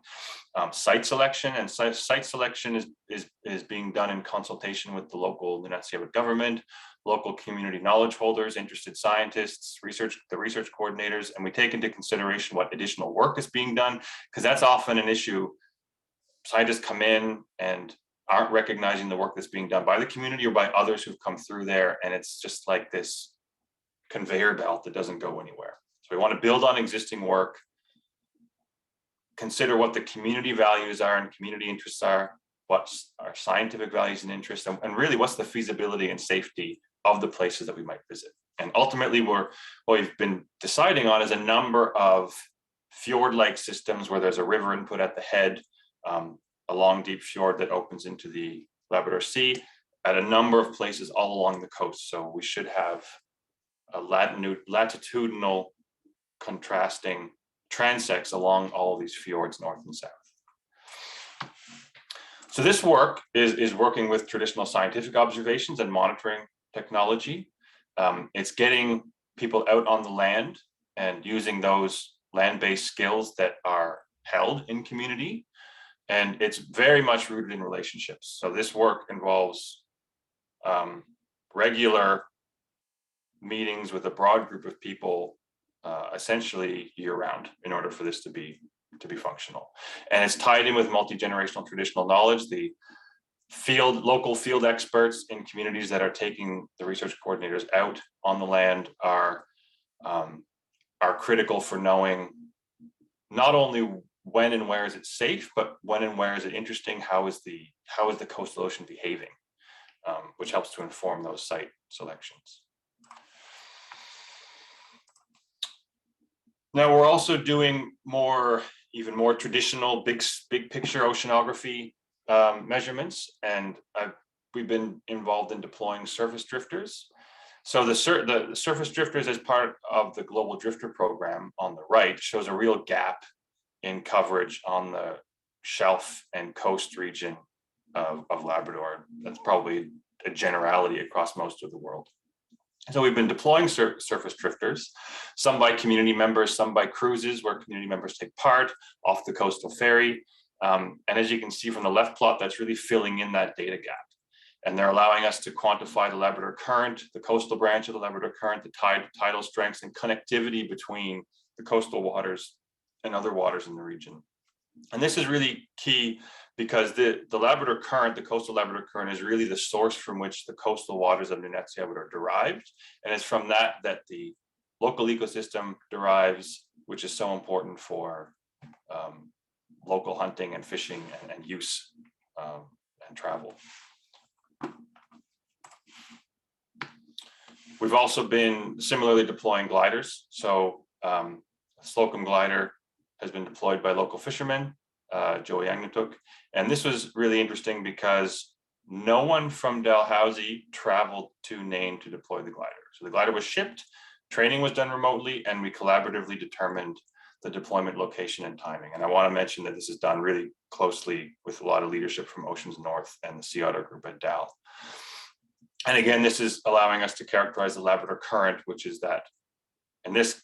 site selection, and site selection is being done in consultation with the local Nunatsiavut government, local community knowledge holders, interested scientists, the research coordinators, and we take into consideration what additional work is being done, because that's often an issue. Scientists come in and aren't recognizing the work that's being done by the community or by others who've come through there, and it's just like this conveyor belt that doesn't go anywhere. So we want to build on existing work, consider what the community values are and community interests are, what our scientific values and interests, and really what's the feasibility and safety of the places that we might visit. And ultimately, what we've been deciding on is a number of fjord-like systems where there's a river input at the head, a long deep fjord that opens into the Labrador Sea at a number of places all along the coast. So we should have a latitudinal contrasting transects along all of these fjords, north and south. So this work is working with traditional scientific observations and monitoring technology. It's getting people out on the land and using those land-based skills that are held in community. And it's very much rooted in relationships. So this work involves regular meetings with a broad group of people, essentially year-round, in order for this to be functional. And it's tied in with multi-generational traditional knowledge. The local field experts in communities that are taking the research coordinators out on the land are critical for knowing not only when and where is it safe, but when and where is it interesting? How is the coastal ocean behaving? Which helps to inform those site selections. Now we're also doing even more traditional big picture oceanography measurements, and we've been involved in deploying surface drifters. So the surface drifters, as part of the Global Drifter Program on the right, shows a real gap in coverage on the shelf and coast region of Labrador. That's probably a generality across most of the world. So we've been deploying surface drifters, some by community members, some by cruises where community members take part off the coastal ferry. And as you can see from the left plot, that's really filling in that data gap. And they're allowing us to quantify the Labrador Current, the coastal branch of the Labrador Current, the tidal strengths and connectivity between the coastal waters and other waters in the region. And this is really key because the Labrador Current, the coastal Labrador Current, is really the source from which the coastal waters of Nunatsiavut are derived. And it's from that the local ecosystem derives, which is so important for local hunting and fishing and use and travel. We've also been similarly deploying gliders. So a Slocum glider has been deployed by local fishermen, Joey Agnatuk. And this was really interesting because no one from Dalhousie traveled to Nain to deploy the glider. So the glider was shipped, training was done remotely, and we collaboratively determined the deployment location and timing. And I want to mention that this is done really closely with a lot of leadership from Oceans North and the Sea Otter group at Dal. And again, this is allowing us to characterize the Labrador Current, which is that in this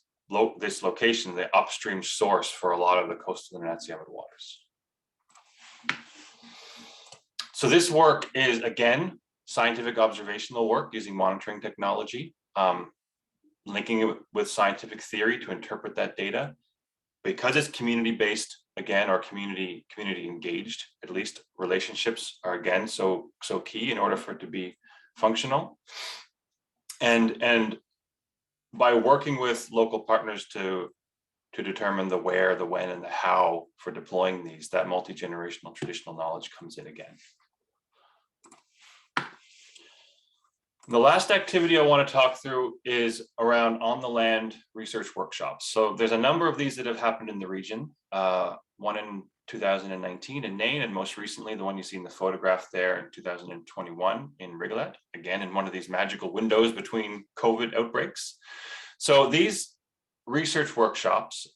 location, the upstream source for a lot of the coastal Nunatsiavut waters. So this work is, again, scientific observational work using monitoring technology, linking it with scientific theory to interpret that data. Because it's community-based, again, or community engaged, at least relationships are, again, so key in order for it to be functional. And by working with local partners to determine the where, the when, and the how for deploying these, that multi-generational traditional knowledge comes in again. The last activity I want to talk through is around on-the-land research workshops. So there's a number of these that have happened in the region, one in 2019 in Nain, and most recently the one you see in the photograph there in 2021 in Rigolet, again in one of these magical windows between COVID outbreaks. So these research workshops,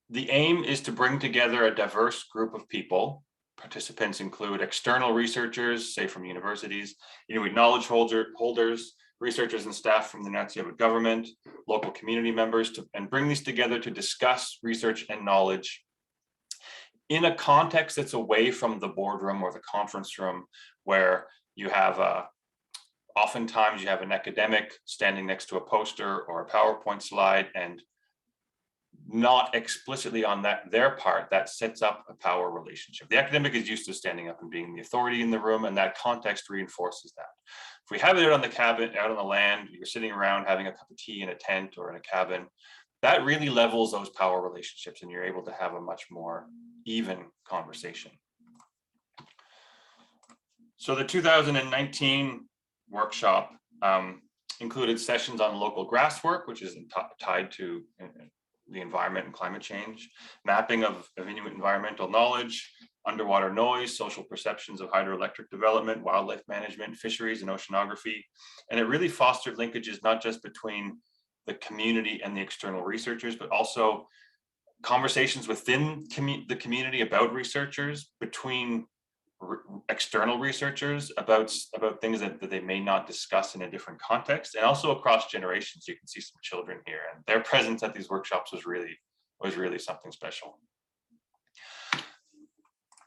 the aim is to bring together a diverse group of people. Participants include external researchers, say from universities, Inuit knowledge holders, researchers and staff from the Nunatsiavut government, local community members, and bring these together to discuss research and knowledge in a context that's away from the boardroom or the conference room, where you have oftentimes you have an academic standing next to a poster or a PowerPoint slide, and not explicitly on their part, that sets up a power relationship. The academic is used to standing up and being the authority in the room, and that context reinforces that. If we have it out on the cabin, out on the land, you're sitting around having a cup of tea in a tent or in a cabin, that really levels those power relationships, and you're able to have a much more even conversation. So the 2019 workshop included sessions on local grass work, which is tied to the environment and climate change, mapping of Inuit environmental knowledge, underwater noise, social perceptions of hydroelectric development, wildlife management, fisheries, and oceanography. And it really fostered linkages not just between the community and the external researchers, but also conversations within the community about researchers, between external researchers about things that they may not discuss in a different context, and also across generations. You can see some children here, and their presence at these workshops was really something special.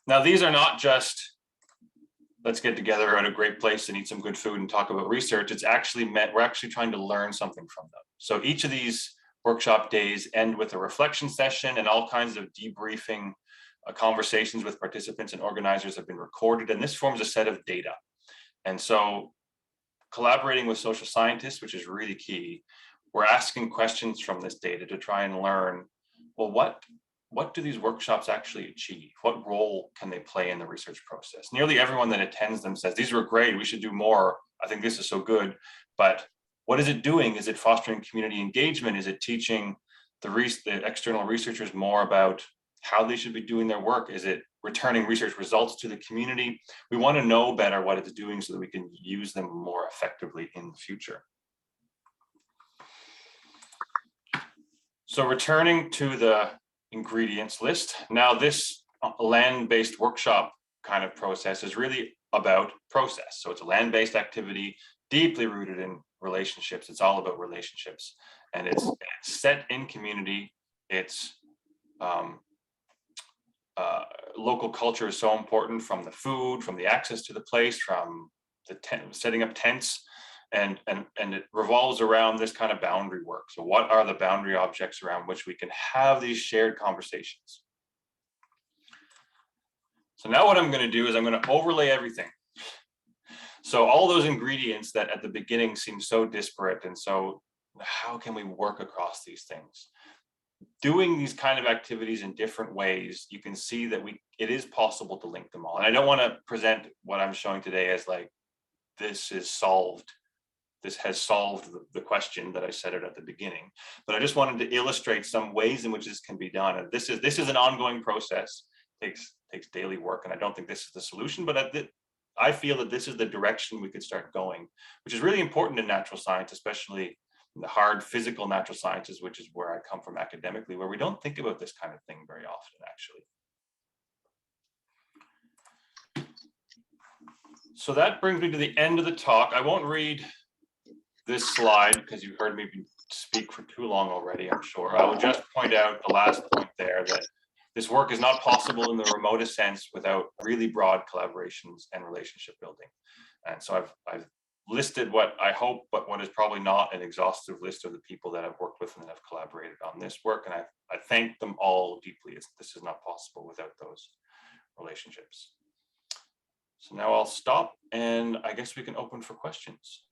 Now, these are not just, let's get together at a great place and eat some good food and talk about research. It's actually meant, we're actually trying to learn something from them. So each of these workshop days end with a reflection session, and all kinds of debriefing conversations with participants and organizers have been recorded, and this forms a set of data. And so collaborating with social scientists, which is really key, we're asking questions from this data to try and learn, well, what do these workshops actually achieve? What role can they play in the research process? Nearly everyone that attends them says, these were great, we should do more. I think this is so good. But what is it doing? Is it fostering community engagement? Is it teaching the external researchers more about how they should be doing their work? Is it returning research results to the community? We want to know better what it's doing so that we can use them more effectively in the future. So returning to the ingredients list, now this land-based workshop kind of process is really about process. So it's a land-based activity, deeply rooted in relationships. It's all about relationships, and it's set in community. It's local culture is so important, from the food, from the access to the place, from the setting up tents, and it revolves around this kind of boundary work. So what are the boundary objects around which we can have these shared conversations? So now what I'm going to do is I'm going to overlay everything. So all those ingredients that at the beginning seem so disparate, and so how can we work across these things? Doing these kind of activities in different ways, you can see that it is possible to link them all. And I don't want to present what I'm showing today as like, this is solved. This has solved the question that I set it at the beginning, but I just wanted to illustrate some ways in which this can be done. And this is an ongoing process, takes daily work. And I don't think this is the solution, but I feel that this is the direction we could start going, which is really important in natural science, especially in the hard physical natural sciences, which is where I come from academically, where we don't think about this kind of thing very often, actually. So that brings me to the end of the talk. I won't read this slide because you've heard me speak for too long already, I'm sure. I will just point out the last point there, that this work is not possible in the remotest sense without really broad collaborations and relationship building. And so I've listed what I hope, but what is probably not an exhaustive list of the people that I've worked with and that have collaborated on this work. And I thank them all deeply. This is not possible without those relationships. So now I'll stop, and I guess we can open for questions.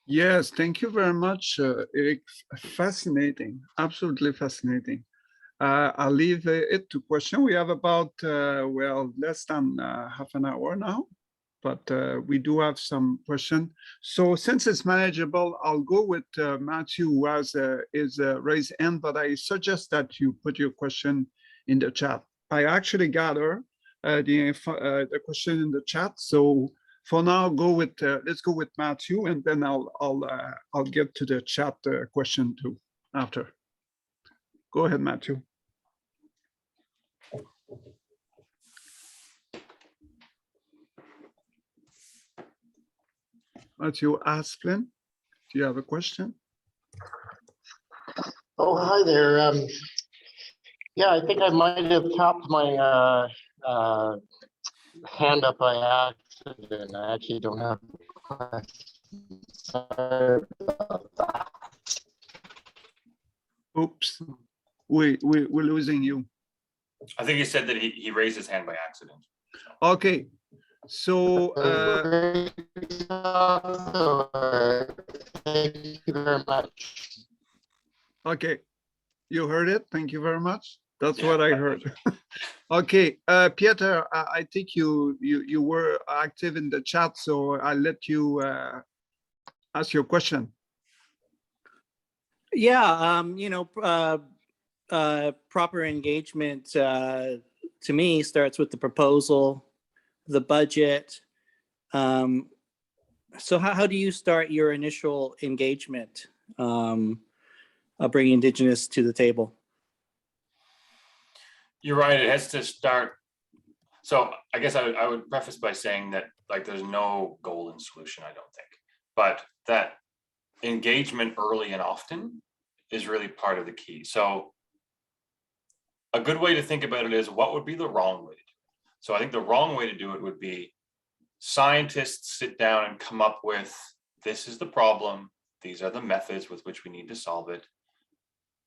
Yes, thank you very much, Eric. Fascinating, absolutely fascinating. I'll leave it to question. We have about, well, less than half an hour now, but we do have some question. So since it's manageable, I'll go with Matthew, who has his raised hand, but I suggest that you put your question in the chat. I actually gather the question in the chat. So for now, let's go with Matthew, and then I'll get to the chat question too after. Go ahead, Matthew. Matthew Asplin, do you have a question? Oh, hi there. Yeah, I think I might have tapped my hand up by accident. I actually don't have a question. Sorry about that. Oops, we're losing you. I think he said that he raised his hand by accident. Okay, so thank you very much. okay, you heard it. Thank you very much. That's what I heard. Okay, Peter, I think you were active in the chat, so I'll let you ask your question. Yeah, you know, proper engagement to me starts with the proposal, the budget. So how do you start your initial engagement bringing Indigenous to the table? You're right, it has to start So I guess I would preface by saying that like there's no golden solution, I don't think, but that engagement early and often is really part of the key. So a good way to think about it is what would be the wrong way to do it? So I think the wrong way to do it would be scientists sit down and come up with, this is the problem, these are the methods with which we need to solve it.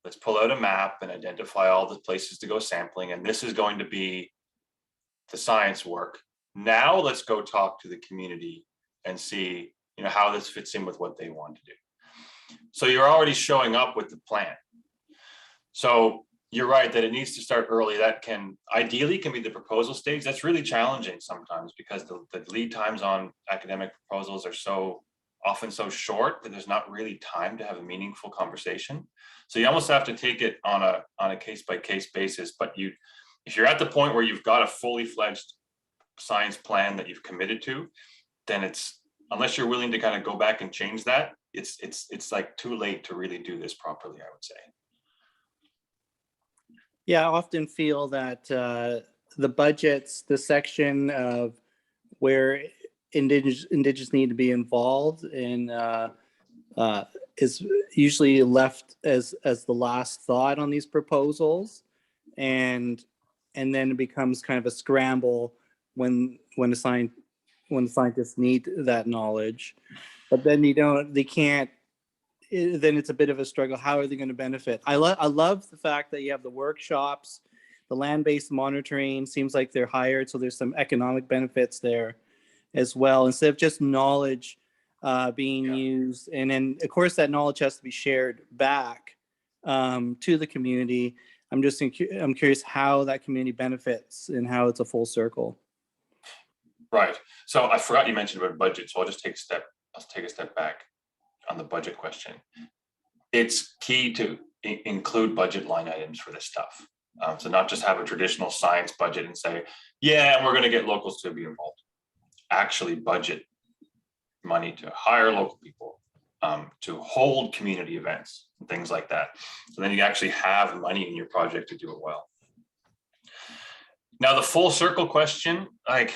Let's pull out a map and identify all the places to go sampling, and this is going to be the science work. Now let's go talk to the community and see, you know, how this fits in with what they want to do. So you're already showing up with the plan. So you're right that it needs to start early. That can ideally be the proposal stage. That's really challenging sometimes because the lead times on academic proposals are often so short that there's not really time to have a meaningful conversation. So you almost have to take it on a case-by-case basis. But if you're at the point where you've got a fully fledged science plan that you've committed to, then it's, unless you're willing to kind of go back and change that, it's like too late to really do this properly, I would say. Yeah, I often feel that the budgets, the section of where indigenous need to be involved in is usually left as the last thought on these proposals, and then it becomes kind of a scramble when the scientists need that knowledge, but then they can't. Then it's a bit of a struggle. How are they going to benefit? I love the fact that you have the workshops, the land-based monitoring. Seems like they're hired, so there's some economic benefits there as well, instead of just knowledge being used. And then of course that knowledge has to be shared back to the community. I'm curious how that community benefits and how it's a full circle. Right. So I forgot you mentioned about budget, so I'll take a step back on the budget question. It's key to include budget line items for this stuff. So not just have a traditional science budget and say, yeah, we're going to get locals to be involved. Actually budget money to hire local people, to hold community events and things like that. So then you actually have money in your project to do it well. Now the full circle question, like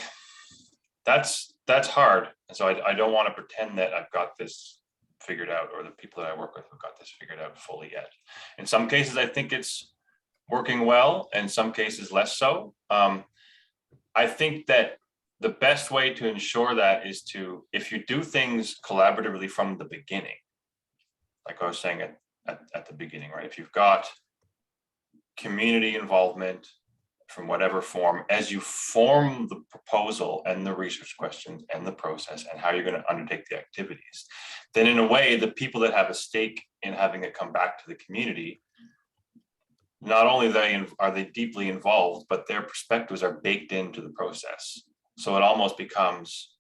that's hard. So I don't want to pretend that I've got this figured out, or the people that I work with have got this figured out fully yet. In some cases, I think it's working well, in some cases less so. I think that the best way to ensure that is if you do things collaboratively from the beginning, like I was saying at the beginning, right? If you've got community involvement from whatever form, as you form the proposal and the research questions and the process and how you're going to undertake the activities, then in a way, the people that have a stake in having it come back to the community, not only are they deeply involved, but their perspectives are baked into the process. So it almost becomes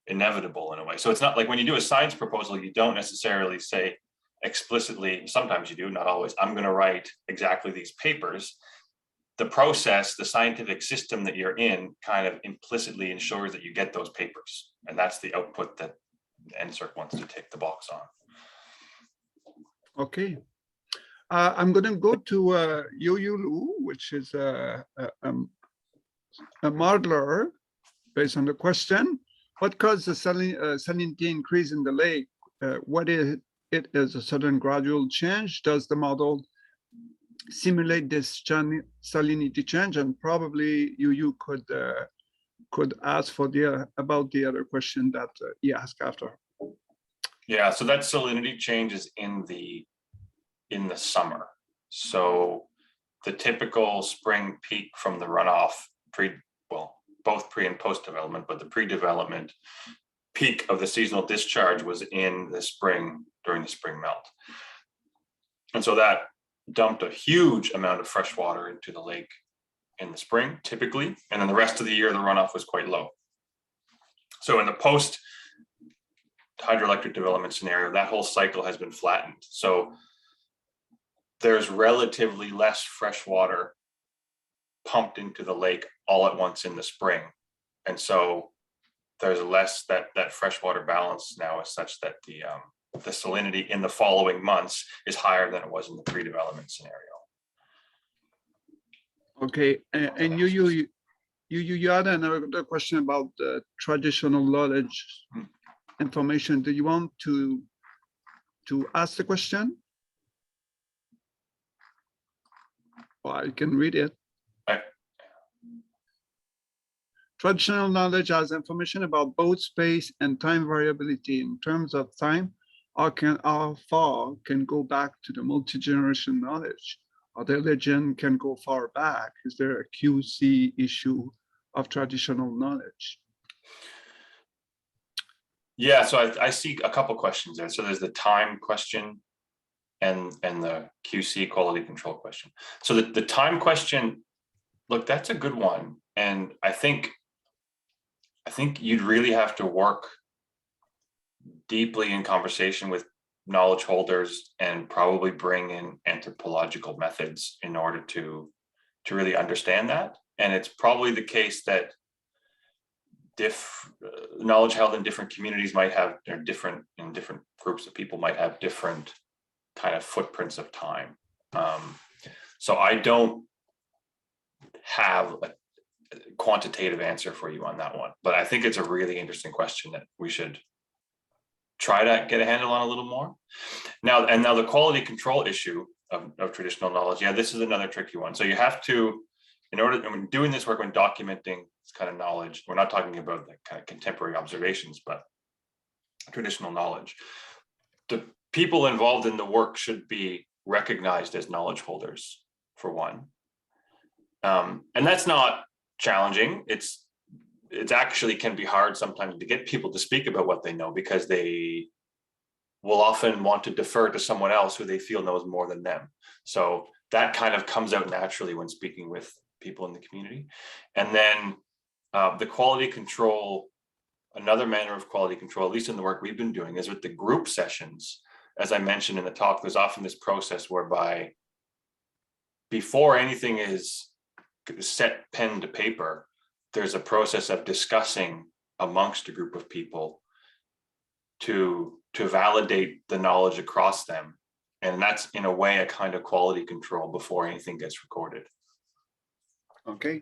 inevitable in a way. So it's not like when you do a science proposal, you don't necessarily say explicitly, sometimes you do, not always, I'm going to write exactly these papers. The process, the scientific system that you're in kind of implicitly ensures that you get those papers. And that's the output that NSERC wants to tick the box on. Okay. I'm going to go to Yu Lu, which is a modeler, based on the question. What caused the salinity increase in the lake? What is it as a sudden gradual change? Does the model simulate this salinity change? And probably you could ask for about the other question that he asked after. Yeah, so that salinity change is in the summer. So the typical spring peak from the runoff, both pre and post development, but the pre-development peak of the seasonal discharge was in the spring, during the spring melt. And so that dumped a huge amount of fresh water into the lake in the spring, typically, and then the rest of the year, the runoff was quite low. So in the post hydroelectric development scenario, that whole cycle has been flattened. So there's relatively less fresh water pumped into the lake all at once in the spring. And so there's less, that freshwater balance now is such that the salinity in the following months is higher than it was in the pre-development scenario. Okay, and you had another question about the traditional knowledge information. Do you want to ask the question? Well, I can read it. Traditional knowledge has information about both space and time variability. In terms of time, how far can go back to the multi-generation knowledge? Or the legend can go far back? Is there a QC issue of traditional knowledge? Yeah, so I see a couple questions there. So there's the time question and the QC quality control question. So the time question, look, that's a good one. And I think you'd really have to work deeply in conversation with knowledge holders and probably bring in anthropological methods in order to really understand that. And it's probably the case that knowledge held in different communities might have, or different groups of people might have different kind of footprints of time. So I don't have a quantitative answer for you on that one, but I think it's a really interesting question that we should try to get a handle on a little more. Now the quality control issue of traditional knowledge, yeah, this is another tricky one. So you have to, when doing this work, when documenting this kind of knowledge, we're not talking about the kind of contemporary observations, but traditional knowledge. The people involved in the work should be recognized as knowledge holders, for one. And that's not challenging. It's actually can be hard sometimes to get people to speak about what they know, because they will often want to defer to someone else who they feel knows more than them. So that kind of comes out naturally when speaking with people in the community. And then the quality control, another manner of quality control, at least in the work we've been doing, is with the group sessions. As I mentioned in the talk, there's often this process whereby before anything is set pen to paper, there's a process of discussing amongst a group of people to validate the knowledge across them. And that's in a way a kind of quality control before anything gets recorded. Okay.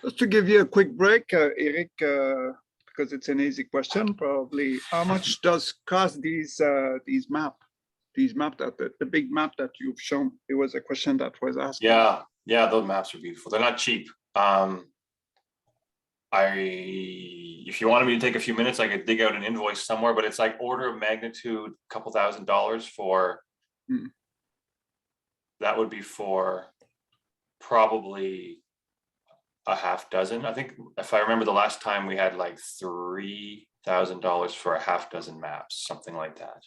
Just to give you a quick break, Eric, because it's an easy question, probably. How much does cost these map? These map, the big map that you've shown? It was a question that was asked. Yeah, those maps are beautiful. They're not cheap. If you wanted me to take a few minutes, I could dig out an invoice somewhere, but it's like order of magnitude, a couple $1,000 for, that would be for probably a half dozen. I think if I remember the last time we had like $3,000 for a half dozen maps, something like that.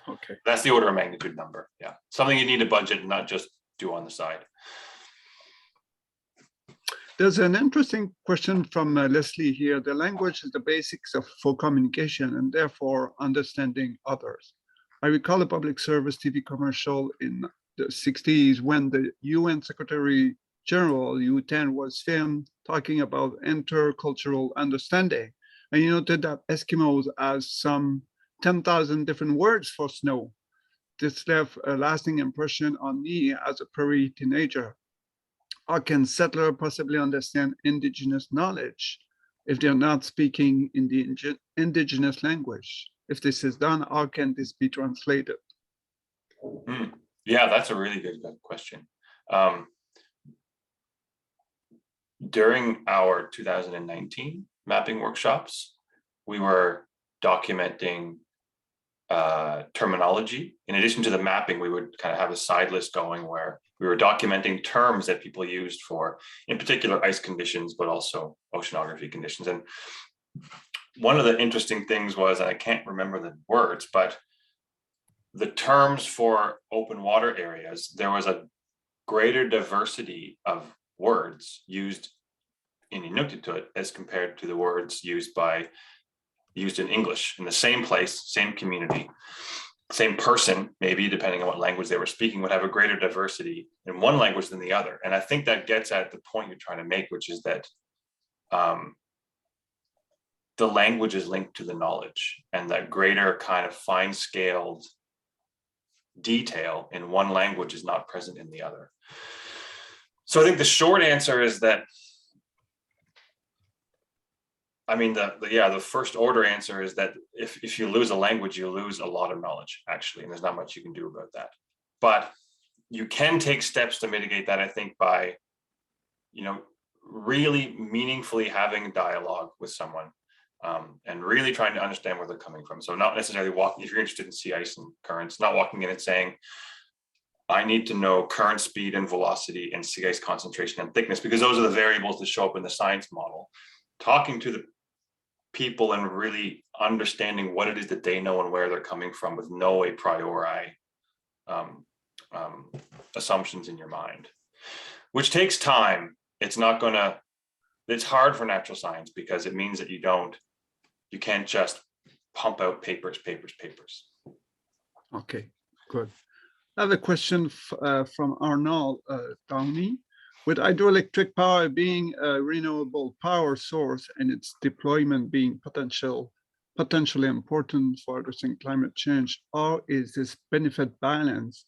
Okay. That's the order of magnitude number. Yeah. Something you need to budget and not just do on the side. There's an interesting question from Leslie here. The language is the basics for communication and therefore understanding others. I recall a public service TV commercial in the 60s when the UN Secretary General, U10, was filmed talking about intercultural understanding. And you noted that Eskimos has some 10,000 different words for snow. This left a lasting impression on me as a prairie teenager. How can settlers possibly understand indigenous knowledge if they're not speaking in the indigenous language? If this is done, how can this be translated? Yeah, that's a really good question. During our 2019 mapping workshops, we were documenting terminology. In addition to the mapping, we would kind of have a side list going where we were documenting terms that people used for, in particular, ice conditions, but also oceanography conditions. And one of the interesting things was, and I can't remember the words, but the terms for open water areas, there was a greater diversity of words used in Inuktitut as compared to the words used in English in the same place, same community. Same person, maybe depending on what language they were speaking, would have a greater diversity in one language than the other. And I think that gets at the point you're trying to make, which is that the language is linked to the knowledge, and that greater kind of fine-scaled detail in one language is not present in the other. So I think the short answer is that I mean, the first order answer is that if you lose a language, you lose a lot of knowledge, actually, and there's not much you can do about that. But you can take steps to mitigate that, I think, by, really meaningfully having dialogue with someone, and really trying to understand where they're coming from. So not necessarily walking, if you're interested in sea ice and currents, not walking in and saying, I need to know current speed and velocity and sea ice concentration and thickness, because those are the variables that show up in the science model. Talking to the people and really understanding what it is that they know and where they're coming from with no a priori assumptions in your mind, which takes time. It's hard for natural science because it means that you can't just pump out papers. Okay, good. I have a question from Arnold Downey. With hydroelectric power being a renewable power source and its deployment being potentially important for addressing climate change, how is this benefit balanced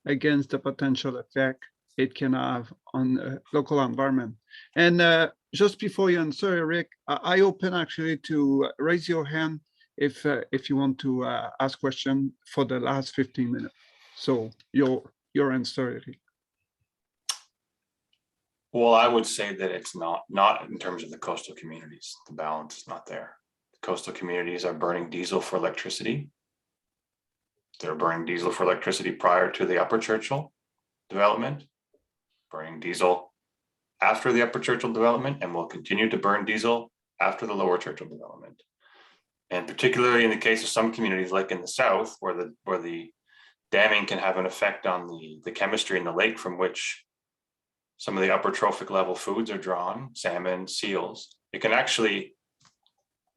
against the potential effect it can have on the local environment? And just before you answer, Eric, I open actually to raise your hand if you want to ask question for the last 15 minutes. So your answer, Eric. Well, I would say that it's not in terms of the coastal communities. The balance is not there. The coastal communities are burning diesel for electricity. They're burning diesel for electricity prior to the Upper Churchill development, burning diesel after the Upper Churchill development, and will continue to burn diesel after the Lower Churchill development. And particularly in the case of some communities, like in the south, where the damming can have an effect on the chemistry in the lake from which some of the upper trophic level foods are drawn, salmon, seals. It can actually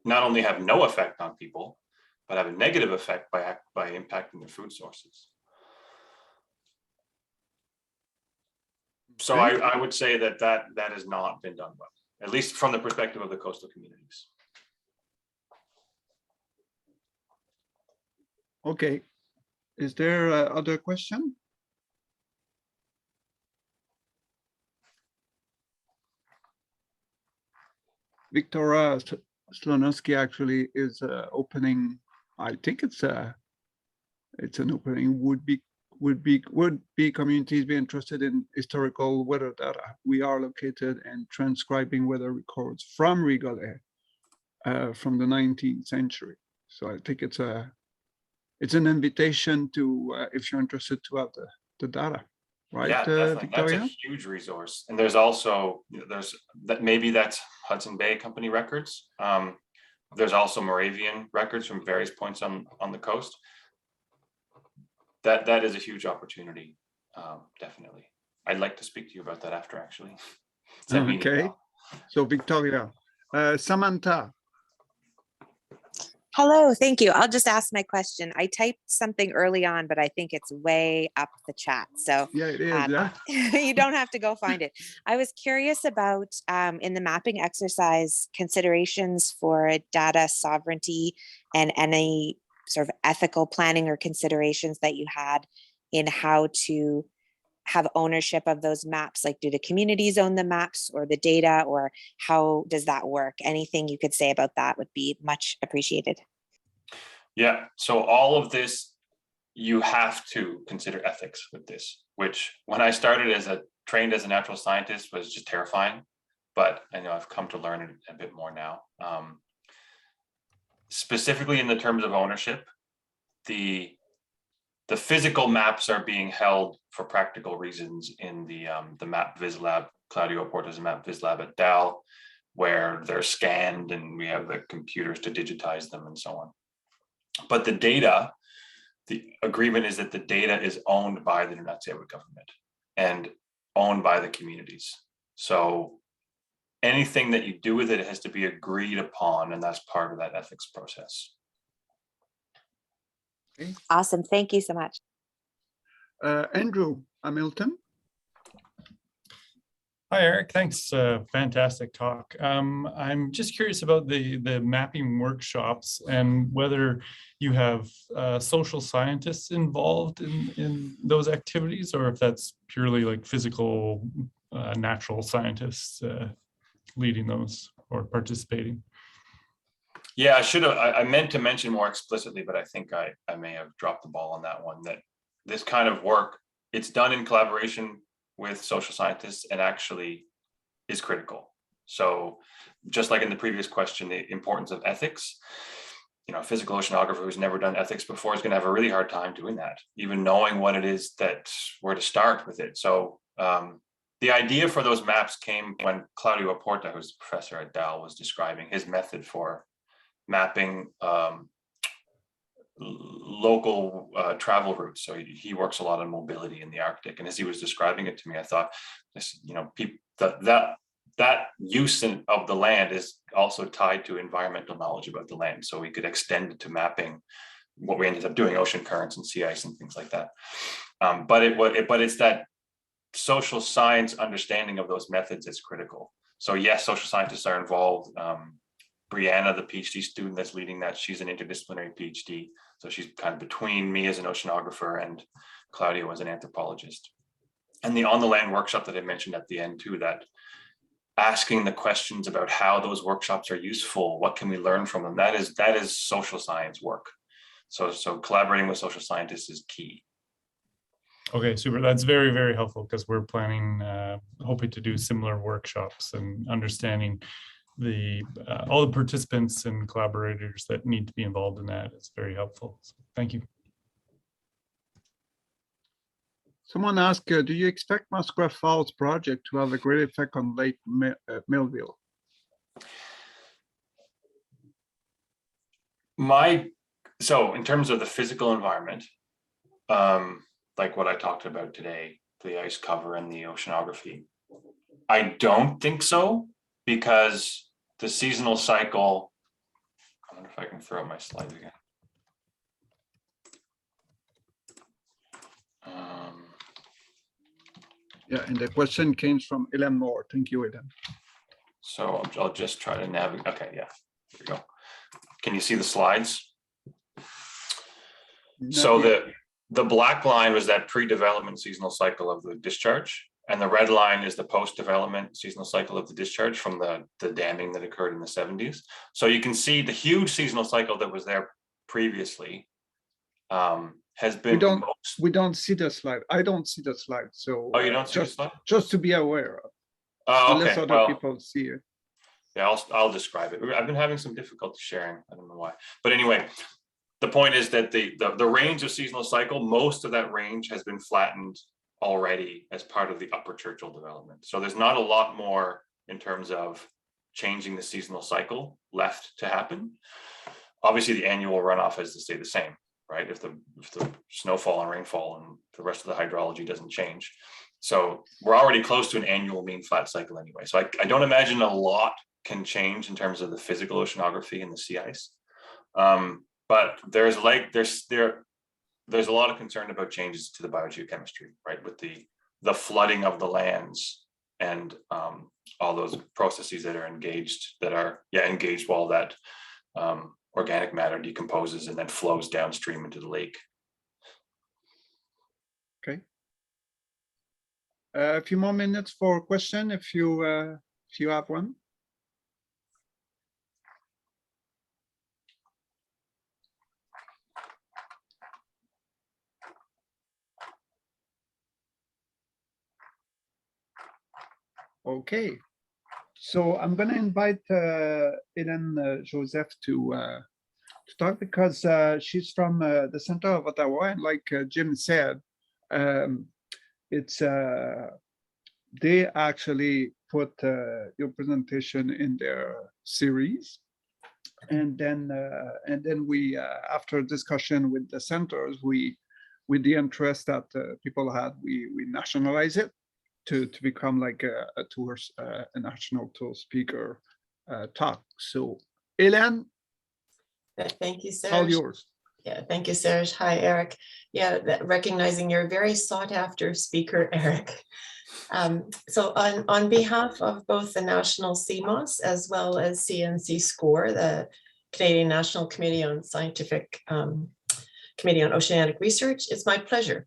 not only have no effect on people, but have a negative effect by impacting their food sources. So I would say that has not been done well, at least from the perspective of the coastal communities. Okay, is there other question? Victoria Slonowski actually is opening. I think it's an opening. Would be communities be interested in historical weather data? We are located and transcribing weather records from Rigolais from the 19th century. So I think it's an invitation to if you're interested to have the data. Right, yeah, definitely. Victoria? That's a huge resource. And there's also, maybe that's Hudson Bay Company records. There's also Moravian records from various points on the coast. That is a huge opportunity, definitely. I'd like to speak to you about that after, actually. Okay, so Victoria. Samantha. Hello, thank you. I'll just ask my question. I typed something early on, but I think it's way up the chat. So yeah, it is. Yeah. You don't have to go find it. I was curious about in the mapping exercise considerations for data sovereignty and any sort of ethical planning or considerations that you had in how to have ownership of those maps. Like, do the communities own the maps or the data, or how does that work? Anything you could say about that would be much appreciated. Yeah, so all of this, you have to consider ethics with this, which when I started trained as a natural scientist was just terrifying, but I know I've come to learn it a bit more now. Specifically in the terms of ownership, the physical maps are being held for practical reasons in the Map Viz Lab. Claudio Porta's Map Viz Lab at Dal, where they're scanned and we have the computers to digitize them and so on. But the data, the agreement is that the data is owned by the Nunatsiavut government and owned by the communities. So anything that you do with it has to be agreed upon, and that's part of that ethics process. Okay. Awesome. Thank you so much. Andrew Hamilton. Hi, Eric. Thanks. Fantastic talk. I'm just curious about the mapping workshops and whether you have social scientists involved in those activities, or if that's purely like physical, natural scientists leading those or participating. Yeah, I should have, I meant to mention more explicitly, but I think I may have dropped the ball on that one, that this kind of work, it's done in collaboration with social scientists and actually is critical. So just like in the previous question, the importance of ethics, you know, a physical oceanographer who's never done ethics before is going to have a really hard time doing that, even knowing what it is that where to start with it. So the idea for those maps came when Claudio Porta, who's a professor at Dal, was describing his method for mapping local travel routes. So he works a lot on mobility in the Arctic, and as he was describing it to me, I thought, this, you know, that use of the land is also tied to environmental knowledge about the land. So we could extend it to mapping what we ended up doing, ocean currents and sea ice and things like that. But it's that social science understanding of those methods is critical. So yes, social scientists are involved. Brianna, the PhD student that's leading that, she's an interdisciplinary PhD. So she's kind of between me as an oceanographer and Claudio as an anthropologist. And the on the land workshop that I mentioned at the end too, that asking the questions about how those workshops are useful, what can we learn from them? That is social science work. So collaborating with social scientists is key. Okay, super. That's very, very helpful because we're planning, hoping to do similar workshops and understanding all the participants and collaborators that need to be involved in that. It's very helpful. So thank you. Someone asked, do you expect Muskrat Falls project to have a great effect on Lake Melville? So in terms of the physical environment, like what I talked about today, the ice cover and the oceanography, I don't think so, because the seasonal cycle, I wonder if I can throw up my slides again. Yeah, and the question came from Ellen Moore. Thank you, Ellen. So I'll just try to navigate. Okay, yeah, here we go. Can you see the slides? So the black line was that pre-development seasonal cycle of the discharge, and the red line is the post-development seasonal cycle of the discharge from the damming that occurred in the 70s. So you can see the huge seasonal cycle that was there previously has been. We don't see the slide. I don't see the slide. So oh, you don't see the slide? Just to be aware of. Oh, okay. Unless other people see it. Yeah, I'll describe it. I've been having some difficulty sharing. I don't know why. But anyway, the point is that the range of seasonal cycle, most of that range has been flattened already as part of the upper Churchill development. So there's not a lot more in terms of changing the seasonal cycle left to happen. Obviously, the annual runoff has to stay the same, right? If the snowfall and rainfall and the rest of the hydrology doesn't change. So we're already close to an annual mean flat cycle anyway. So I don't imagine a lot can change in terms of the physical oceanography and the sea ice. But there's a lot of concern about changes to the biogeochemistry, right? With the flooding of the lands and all those processes that are engaged while that organic matter decomposes and then flows downstream into the lake. Okay. A few more minutes for a question if you have one. Okay, so I'm going to invite Hélène Joseph to talk because she's from the center of Ottawa, and like Jim said, they actually put your presentation in their series, and then we after discussion with the centers, with the interest that people had, we nationalize it to become like a national tour speaker talk. So Hélène, thank you, Serge. All yours. Yeah, thank you, Serge. Hi, Eric. Yeah, recognizing you're a very sought after speaker, Eric. So on behalf of both the National CMOS as well as CNC-SCOR, the Canadian National Committee on Scientific Committee on Oceanic Research, it's my pleasure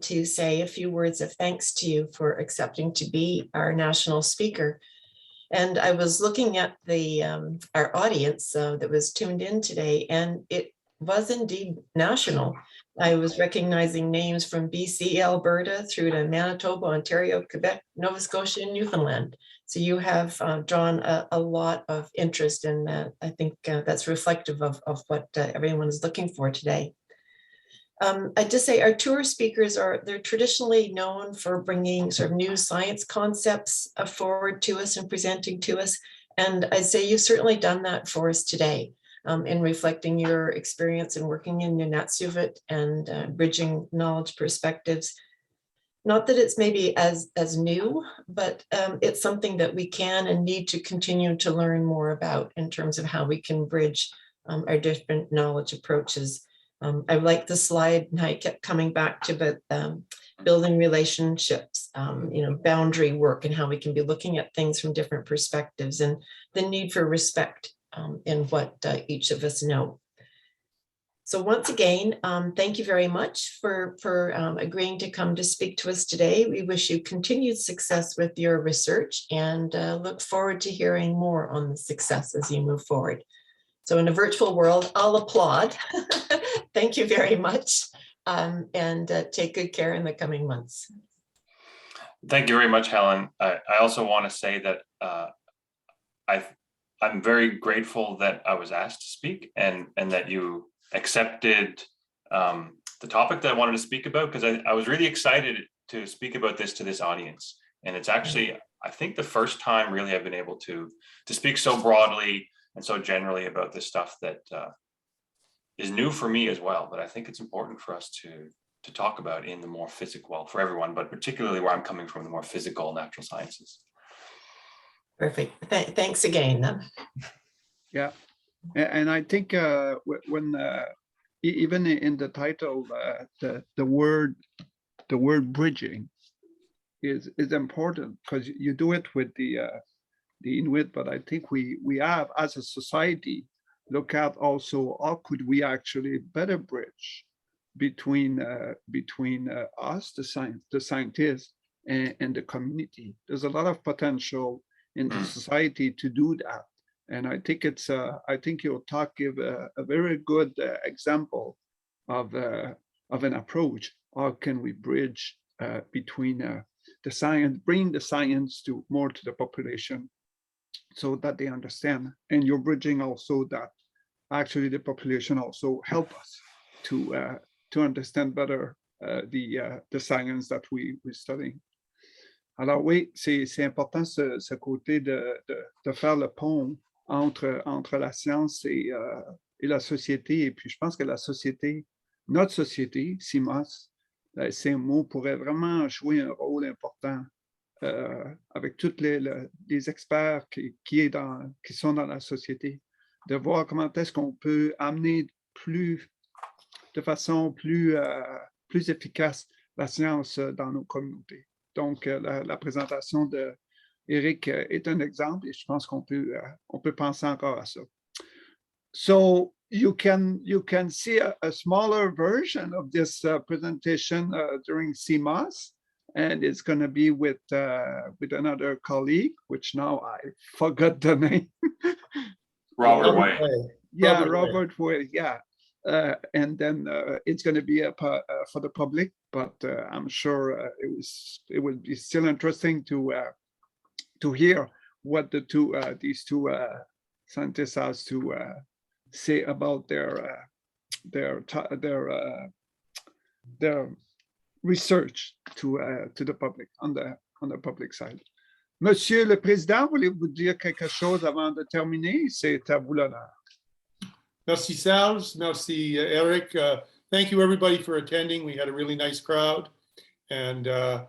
to say a few words of thanks to you for accepting to be our national speaker. And I was looking at the our audience that was tuned in today, and it was indeed national. I was recognizing names from BC, Alberta, through to Manitoba, Ontario, Quebec, Nova Scotia, and Newfoundland. So you have drawn a lot of interest, and I think that's reflective of what everyone is looking for today. I'd just say our tour speakers they're traditionally known for bringing sort of new science concepts forward to us and presenting to us. And I'd say you've certainly done that for us today in reflecting your experience in working in Nunatsiavut and bridging knowledge perspectives. Not that it's maybe as new, but it's something that we can and need to continue to learn more about in terms of how we can bridge our different knowledge approaches. I like the slide and how you kept coming back to, but building relationships, boundary work, and how we can be looking at things from different perspectives, and the need for respect in what each of us know. So once again, thank you very much for agreeing to come to speak to us today. We wish you continued success with your research, and look forward to hearing more on the success as you move forward. So in a virtual world, I'll applaud. Thank you very much, and take good care in the coming months. Thank you very much, Helen. I also want to say that I'm very grateful that I was asked to speak, and that you accepted the topic that I wanted to speak about, because I was really excited to speak about this to this audience. And it's actually, I think, the first time really I've been able to speak so broadly and so generally about this stuff that is new for me as well. But I think it's important for us to talk about in the more physical, well, for everyone, but particularly where I'm coming from, the more physical natural sciences. Perfect. Thanks again. Yeah, and I think when even in the title, the word bridging is important, because you do it with the Inuit, but I think we have, as a society, look at also how could we actually better bridge between us, the scientists, and the community. There's a lot of potential in the society to do that, and I think it's I think your talk give a very good example of an approach. How can we bridge between the science, bring the science more to the population, so that they understand, and you're bridging also that actually the population also help us to understand better the science that we're studying. Alors oui, c'est important ce côté de faire le pont entre la science et la société. Et puis je pense que la société, notre société, CMOS, la CMO, pourrait vraiment jouer un rôle important avec tous les experts qui sont dans la société, de voir comment est-ce qu'on peut amener de façon plus efficace la science dans nos communautés. Donc, la présentation d'Éric est un exemple, et je pense qu'on peut penser encore à ça. So you can see a smaller version of this presentation during CMOS, and it's going to be with another colleague, which now I forgot the name. Robert Way. Yeah, Robert Way. Yeah. And then it's going to be for the public, but I'm sure it will be still interesting to hear what these two scientists has to say about their research to the public on the public side. Monsieur le Président, voulez-vous dire quelque chose avant de terminer? C'est à vous l'honneur. Merci Serge, merci Eric. Thank you everybody for attending. We had a really nice crowd, and I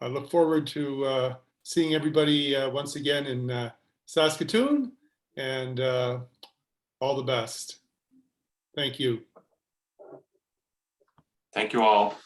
look forward to seeing everybody once again in Saskatoon, and all the best. Thank you. Thank you all.